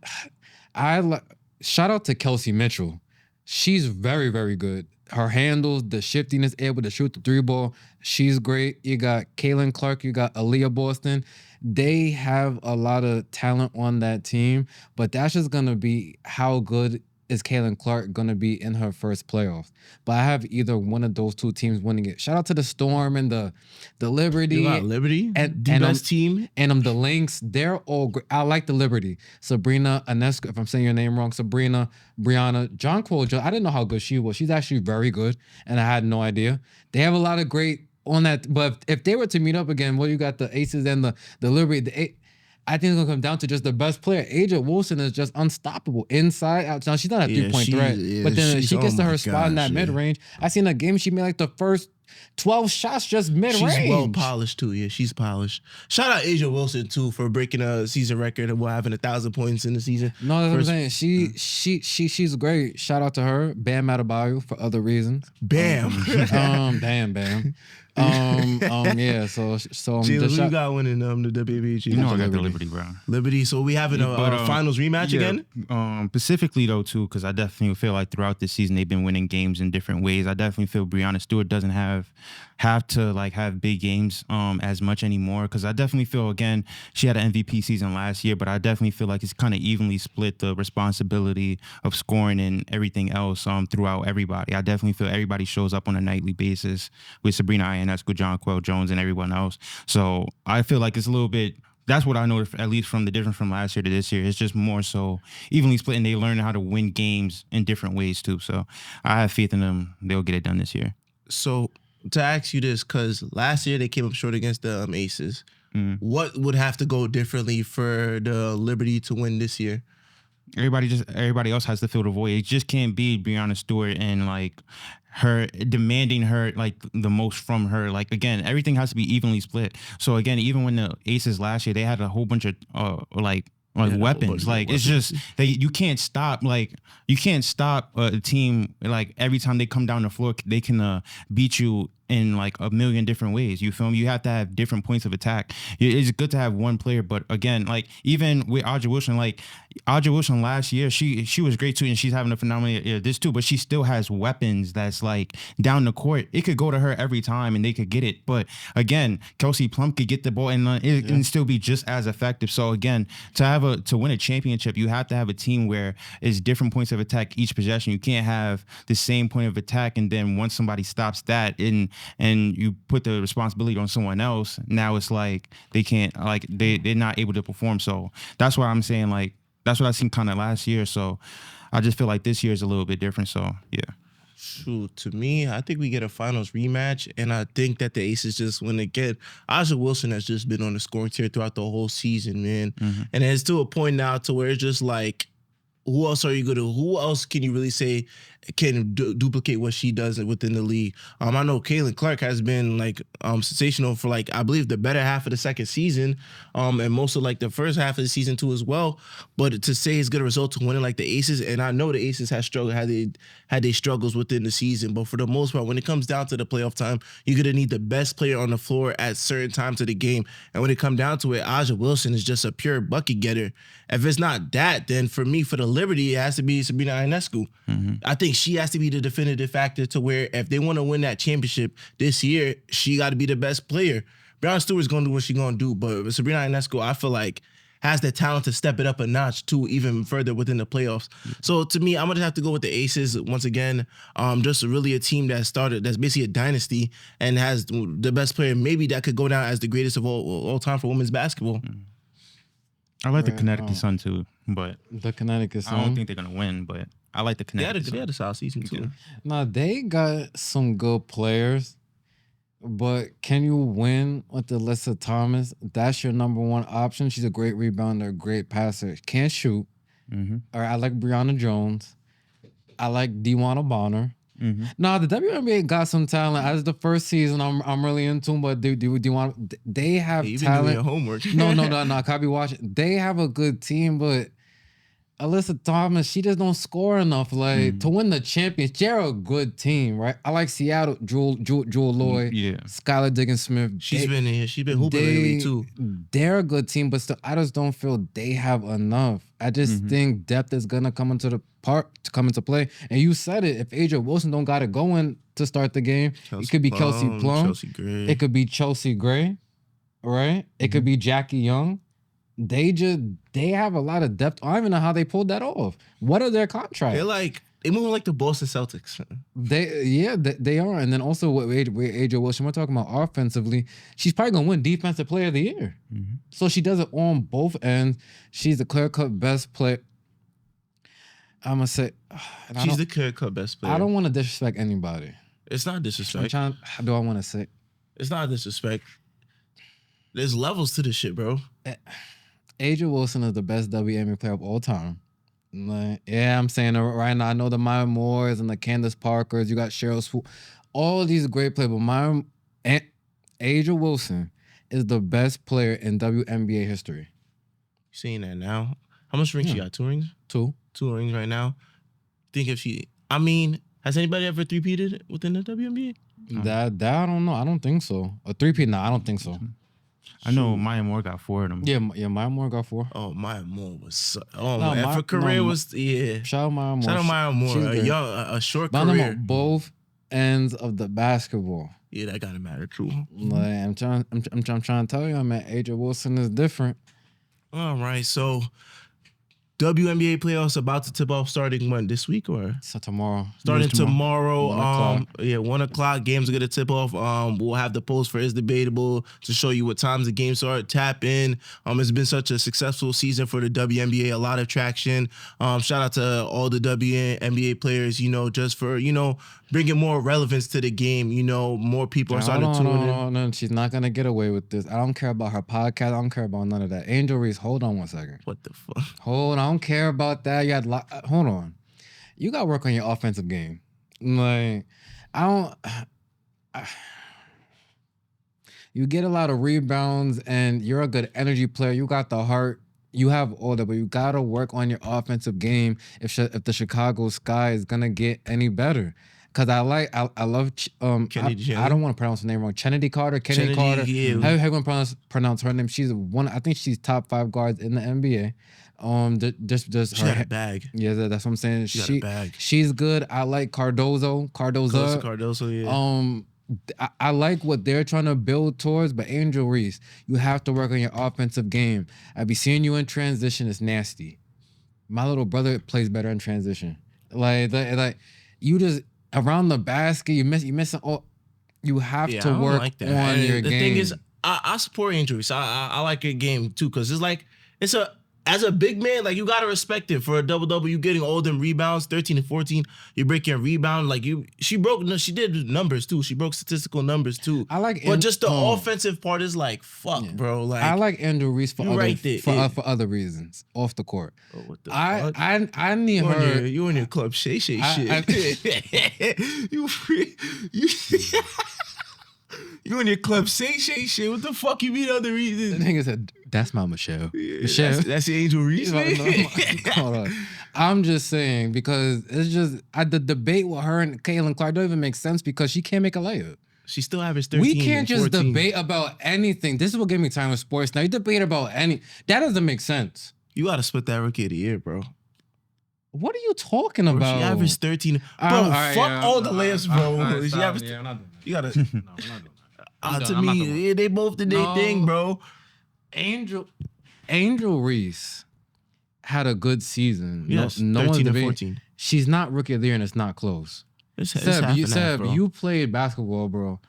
shout out to Kelsey Mitchell. She's very, very good. Her handles, the shiftiness, able to shoot the 3-ball. She's great. You got Kaylin Clark. You got Aaliyah Boston. They have a lot of talent on that team, but that's just gonna be how good is Kaylin Clark going to be in her first playoffs. But I have either one of those two teams winning it. Shout out to the Storm and the Liberty. You got Liberty, and the best team. And the Lynx, they're all great. I like the Liberty. Sabrina Ionescu, if I'm saying your name wrong, Sabrina, Brianna, Jonquil, I didn't know how good she was. She's actually very good, and I had no idea. They have a lot of great on that. But if they were to meet up again, you got the Aces and the Liberty, I think it's gonna come down to just the best player. Asia Wilson is just unstoppable inside, out. Now she's not a 3-point threat, but then she gets to her spot in that mid range. I seen a game she made like the first 12 shots just mid range. She's well polished too. Yeah, she's polished. Shout out Asia Wilson too for breaking a season record and having 1,000 points in the season. No, that's what I'm saying. She's great. Shout out to her. Bam Adebayo for other reasons. Bam. Bam. Yeah. So Jalen, who you got winning the WNBA? You know I got the Liberty, bro. Liberty. So we having a finals rematch again. Specifically though too, because I definitely feel like throughout this season they've been winning games in different ways. I definitely feel Brianna Stewart doesn't have to have big games as much anymore, because I definitely feel, again, she had an MVP season last year, but I definitely feel like it's kind of evenly split, the responsibility of scoring and everything else throughout everybody. I definitely feel everybody shows up on a nightly basis with Sabrina Ionescu, Jonquil Jones, and everyone else. So I feel like it's a little bit. That's what I know, at least from the difference from last year to this year. It's just more so evenly split, and they learn how to win games in different ways too. So I have faith in them. They'll get it done this year. So to ask you this, because last year they came up short against the Aces. what would have to go differently for the Liberty to win this year? Everybody else has to fill the void. It just can't be Breonna Stewart and like her demanding her like the most from her. Like again, everything has to be evenly split. So again, even when the Aces last year, they had a whole bunch of like weapons. Like it's just you can't stop a team like every time they come down the floor, they can beat you in like a million different ways. You feel me? You have to have different points of attack. It's good to have one player, but again, like even with Audrey Wilson, like Audrey Wilson last year, she was great too, and she's having a phenomenal year this too. But she still has weapons that's like down the court. It could go to her every time, and they could get it. But again, Kelsey Plum could get the ball, and it can still be just as effective. So again, to win a championship, you have to have a team where it's different points of attack each possession. You can't have the same point of attack, and then once somebody stops that, and you put the responsibility on someone else, now it's like they can't, like they're not able to perform. So that's why I'm saying, like, that's what I seen kind of last year. So I just feel like this year is a little bit different. So yeah. Shoot, to me, I think we get a finals rematch, and I think that the Aces just win again. Aja Wilson has just been on the scoring tier throughout the whole season, man. And it's to a point now to where it's just like, who else can you really say can duplicate what she does within the league? I know Caitlin Clark has been like sensational for like, I believe, the better half of the second season, and most of like the first half of the season too as well. But to say it's good a result to winning like the Aces, and I know the Aces had their struggles within the season, but for the most part, when it comes down to the playoff time, you're gonna need the best player on the floor at certain times of the game. And when it comes down to it, Aja Wilson is just a pure bucket getter. If it's not that, then for me, for the Liberty, it has to be Sabrina Ionescu. I think she has to be the definitive factor to where if they want to win that championship this year, she got to be the best player. Breonna Stewart's going to do what she's going to do, but Sabrina Ionescu, I feel like, has the talent to step it up a notch too, even further within the playoffs. So to me, I'm gonna have to go with the Aces once again. Just really a team that's basically a dynasty and has the best player, maybe that could go down as the greatest of all time for women's basketball. I like the Connecticut Sun too, but the Connecticut Sun. I don't think they're gonna win, but I like the Connecticut Sun. They had a solid season too. Now they got some good players, but can you win with Alyssa Thomas? That's your number one option. She's a great rebounder, great passer, can't shoot. All right, I like Brianna Jones. I like Dewana Bonner. Now the WNBA got some talent. As the first season, I'm really into them, but they have You've talent. been doing your homework. No. Can't be watching. They have a good team, but Alyssa Thomas, she just don't score enough. Like to win the champions, they're a good team, right? I like Seattle, Jewel Lloyd, Skylar Diggins-Smith. She's been hooping lately too. They're a good team, but still, I just don't feel they have enough. I just think depth is gonna come into play. And you said it. If Aja Wilson don't got it going to start the game, it could be Kelsey Plum. Chelsea Gray. It could be Chelsea Gray, right? It could be Jackie Young. They have a lot of depth. I don't even know how they pulled that off. What are their contracts? They move like the Boston Celtics. They are. And then also with Aja Wilson, we're talking about offensively, she's probably gonna win Defensive Player of the Year. So she does it on both ends. She's the clear-cut best player. I'm gonna say she's the clear-cut best player. I don't want to disrespect anybody. It's not disrespect. How do I want to say? It's not disrespect. There's levels to this shit, bro. Aja Wilson is the best WNBA player of all time. Like, yeah, I'm saying it right now. I know the Maya Moores and the Candace Parkers. You got Cheryl Swoop. All of these are great players, but Aja Wilson is the best player in WNBA history. You saying that now? How much rings she got? 2 rings? 2 rings right now. Think if has anybody ever three-peated within the WNBA? That I don't know. I don't think so. A three-peat? No, I don't think so. I know Maya Moore got 4 of them. Yeah, Maya Moore got 4. Oh, Maya Moore was her career was Shout out Maya Moore. Shout out Maya Moore. A short career. On both ends of the basketball. Yeah, that gotta matter too. Like I'm trying to tell you, man, Aja Wilson is different. All right, so WNBA playoffs about to tip off starting when? This week or? So tomorrow. Starting tomorrow, 1 o'clock. 1 o'clock. Games are gonna tip off. We'll have the post for Is Debatable to show you what times the games start. Tap in. It's been such a successful season for the WNBA. A lot of traction. Shout out to all the WNBA players. Just for bringing more relevance to the game. More people are starting to tune in. No, she's not gonna get away with this. I don't care about her podcast. I don't care about none of that. Angel Reese, hold on 1 second. What the fuck? Hold on, I don't care about that. Hold on. You got to work on your offensive game. Like, you get a lot of rebounds and you're a good energy player. You got the heart. You have all that, but you got to work on your offensive game if the Chicago Sky is going to get any better. Because I love Kennedy I don't want to pronounce her name wrong. Kennedy Carter. Yeah. How you going to pronounce her name? I think she's top 5 guards in the NBA. Just She got a bag. Yeah, that's what I'm saying. She got a bag. She's good. I like Cardozo, yeah. I like what they're trying to build towards, but Angel Reese, you have to work on your offensive game. I be seeing you in transition. It's nasty. My little brother plays better in transition. Like you just around the basket, you missing all. You have to work on your game. The thing is, I support Angel Reese. I like her game too, because as a big man, like, you gotta respect it for a double-double. You getting all them rebounds, 13 and 14. You break your rebound, she did numbers too. She broke statistical numbers too. But just the offensive part is like, fuck, bro. Like, I like Andrew Reese for other reasons off the court. Oh, what the fuck? I need her. You in your club Shay shit. You in your club Shay shit. What the fuck you mean other reasons? The nigga said, that's my Michelle. Michelle. That's the Angel Reese. Hold on. I'm just saying, because it's just the debate with her and Caitlin Clark don't even make sense because she can't make a layup. She still averaged 13. We can't just 14. debate about anything. This is what gave me time with sports. Now you debate about that doesn't make sense. You gotta split that Rookie of the Year, bro. What are you talking about? She averaged 13. Bro, fuck all the layups, bro. She averaged. I'm not doing that. You gotta. No, I'm not doing that. To me, they both did their thing, bro. Angel Reese had a good season. Yes, no 13 and one's 14. She's not Rookie of the Year and it's not close. Seb, you played basketball, bro.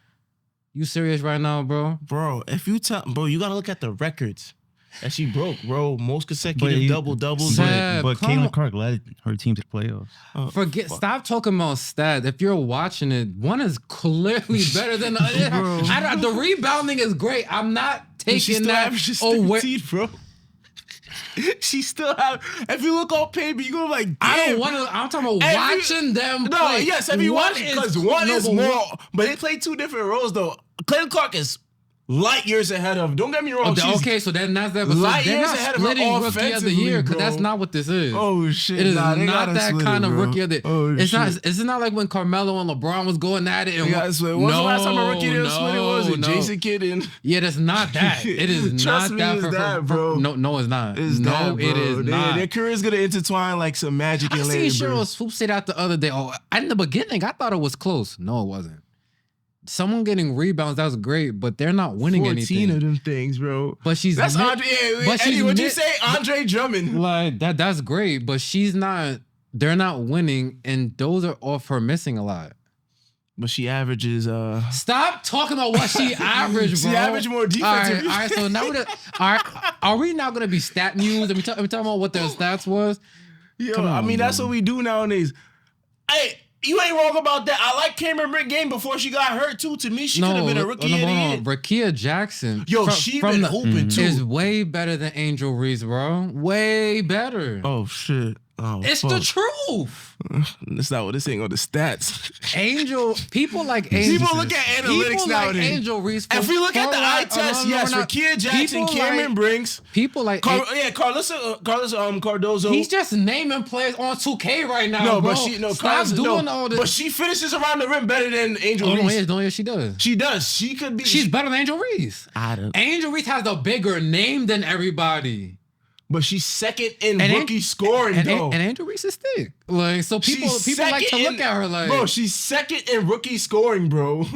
You serious right now, bro? Bro, you gotta look at the records that she broke, bro. Most consecutive double-doubles. But Caitlin Clark led her team to the playoffs. Stop talking about stats. If you're watching it, one is clearly better than the other. The rebounding is great. I'm not taking that away. Bro. She still have. If you look on paper, you go like, damn. I don't want to. I'm talking about watching them play. No, yes, if you watch it, because one is more. But they play two different roles though. Clayton Clark is light years ahead of. Don't get me wrong. Okay, so then that's that. Light they're years not ahead splitting of her Rookie of the Year because that's not what this is. Oh shit! It is not that kind of Rookie of the. It's not not like when Carmelo and LeBron was going at it. And when's the last time a Rookie of the Year split? Was it Jason Kidd and? Yeah, that's not that. It is not that, bro. No, it's not. It is not. Their career is gonna intertwine like some magic. I seen Cheryl Swoop say that the other day. Oh, in the beginning, I thought it was close. No, it wasn't. Someone getting rebounds, that was great, but they're not winning 14 anything. 14 of them things, bro. But that's Andre. Eddie, what'd you say? Andre Drummond. Like that's great, but she's not. They're not winning, and those are off her missing a lot. But she averages. Stop talking about what she averaged, bro. She averaged more defensive. All right. So now are we now gonna be stat news? Are we talking about what their stats was? Yo, I mean that's what we do nowadays. Hey. You ain't wrong about that. I like Cameron Brink game before she got hurt too. To me, she could have been a Rookie of the Year. Rakia Jackson. Yo, she been hooping too. Is way better than Angel Reese, bro. Way better. Oh shit. Oh, it's the truth. That's not what this ain't on the stats. People like Angel. People look at analytics nowadays. Like Angel Reese. If we look at the eye test, yes, Rakia Jackson, Cameron Brinks. People like Carlos Cardozo. He's just naming players on 2K right now. No, bro. but Stop doing all this. But she finishes around the rim better than Angel Reese. No, she does. She does. She could be. She's better than Angel Reese. Angel Reese has a bigger name than everybody. But she's second in rookie scoring, though. And Angel Reese is thick. Like, so people like to look at her like... Bro, she's second in rookie scoring, bro.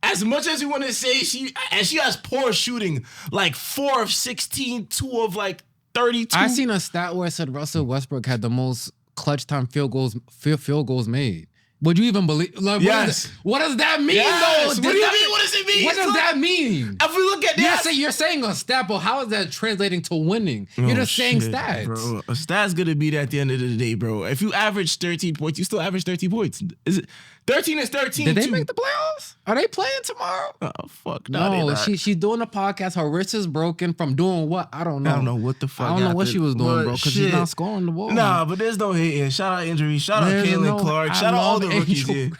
As much as you want to say she has poor shooting, like 4 of 16, 2 of like 32. I seen a stat where it said Russell Westbrook had the most clutch time field goals made. Would you even believe? Like, Yes. What does that mean, Yes. though? What do you mean? What does it mean? What does that mean? If we look at that, You're saying a stat, but how is that translating to winning? You're just saying shit, stats. bro. A stat's gonna be there at the end of the day, bro. If you average 13 points, you still average 13 points. Is it 13 is 13? Did they too. make the playoffs? Are they playing tomorrow? Oh fuck. No, No, they not. she's doing a podcast. Her wrist is broken from doing what? I don't know. I don't know what the fuck. I don't know what happened, she was doing, but bro, because shit. she's not scoring the ball. Nah, but there's no hating. Shout out injuries. Shout out There's Caitlin no- Clark. I Shout out all love the rookies injuries. here.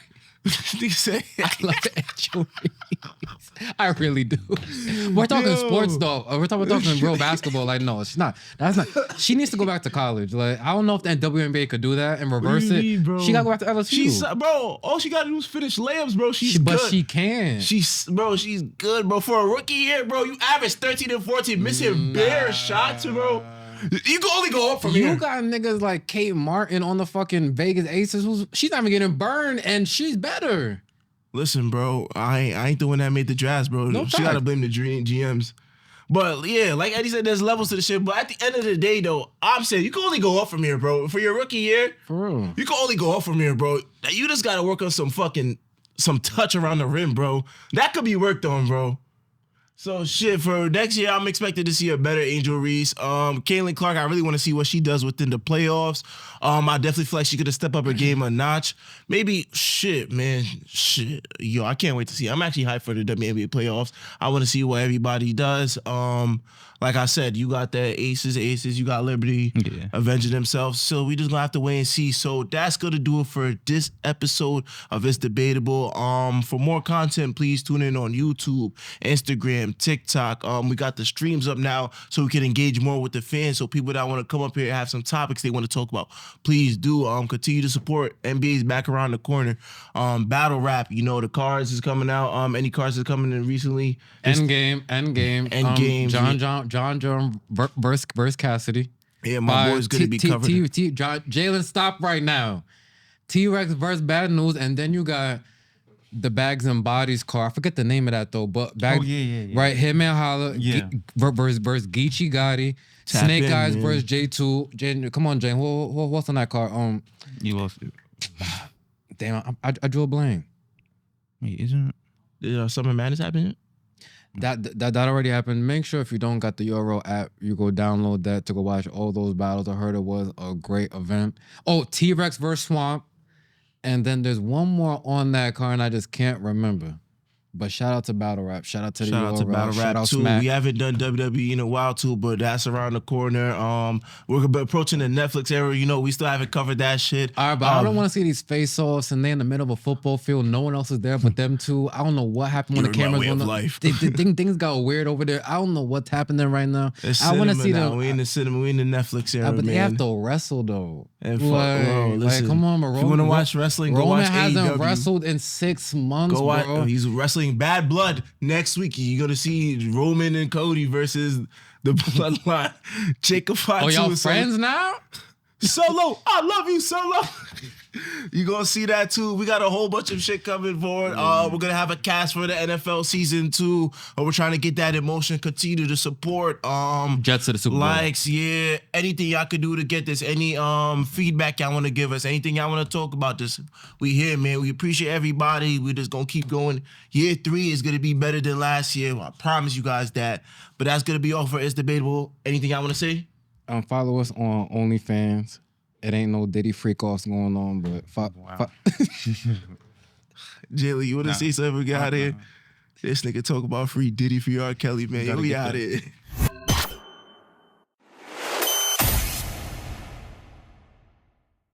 Nigga say, I love injuries. I really do. We're talking sports though. We're talking real basketball. Like, no, she's not. That's not. She needs to go back to college. Like, I don't know if the WNBA could do that and reverse do you it. mean, bro? She gotta go back to LSU. She's bro. All she gotta do is finish layups, bro. She's but good. she can. She's good, bro. For a rookie year, bro, you average 13 and 14, missing bare shots, bro. You can only go up from You here. got niggas like Kate Martin on the fucking Vegas Aces. She's not even getting burned, and she's better. Listen, bro, I ain't the one that made the drafts, bro. No She fact. gotta blame the GMs. But yeah, like Eddie said, there's levels to the shit. But at the end of the day, though, I'm saying you can only go up from here, bro. For your rookie year, For real. you can only go up from here, bro. You just gotta work on some touch around the rim, bro. That could be worked on, bro. So shit, for next year, I'm expected to see a better Angel Reese. Caitlin Clark, I really want to see what she does within the playoffs. I definitely feel like she could have stepped up her game a notch. Maybe man. Yo, I can't wait to see. I'm actually hyped for the WNBA playoffs. I want to see what everybody does. Like I said, you got the aces, you got Liberty avenging themselves. So we just gonna have to wait and see. So that's gonna do it for this episode of It's Debatable. For more content, please tune in on YouTube, Instagram, TikTok. We got the streams up now so we can engage more with the fans. So people that want to come up here and have some topics they want to talk about, please do. Continue to support. NBA's back around the corner. Battle rap, the cards is coming out. Any cards is coming in recently. Endgame. Endgame. John versus Cassidy. Yeah, my boy's gonna be covered. Jalen, stop right now. T-Rex versus Bad News, and then you got the Bags and Bodies car. I forget the name of that though, but yeah. Right, Hitman Holla versus Geechee Gotti. Tap Snake in, Eyes man. versus J2. Come on, Jane. What's on that car? You lost it. Damn, I drew a blank. Wait, isn't it? Summer Madness happening? That already happened. Make sure if you don't got the Euro app, you go download that to go watch all those battles. I heard it was a great event. Oh, T-Rex versus Swamp. And then there's one more on that car, and I just can't remember. But shout out to Battle Rap. Shout out to the Shout out to Euro. Battle Shout Rap out too. Smack. We haven't done WWE in a while too, but that's around the corner. We're approaching the Netflix era. We still haven't covered that shit. All right, but I don't want to see these face-offs and they're in the middle of a football field. No one else is there but them two. I don't know what happened when the You're my cameras way went of up. life. Things got weird over there. I don't know what's happening right now. It's I want to cinema see now. them. We in the cinema. We in the Netflix era, But man. they have to wrestle though. And fuck, bro, listen, come on, bro. if you want to watch wrestling, go Roman watch hasn't AEW. wrestled in 6 months, Go watch. bro. He's wrestling Bad Blood next week. You're gonna see Roman and Cody versus the Bloodline. Jacob Fatu. Oh, y'all and friends now? Solo, I love you, Solo. You gonna see that too. We got a whole bunch of shit coming forward. We're gonna have a cast for the NFL season 2. We're trying to get that in motion. Continue to support. Jets to the Super Bowl. Likes, yeah. Anything y'all could do to get this. Any feedback y'all want to give us. Anything y'all want to talk about this. We here, man. We appreciate everybody. We just gonna keep going. Year 3 is gonna be better than last year. I promise you guys that. But that's gonna be all for It's Debatable. Anything y'all want to say? Follow us on OnlyFans. It ain't no Diddy freak offs going on, but Jaylee, you want to say something? We got out here. This nigga talk about free Diddy for R. Kelly, man. Yo, we out here.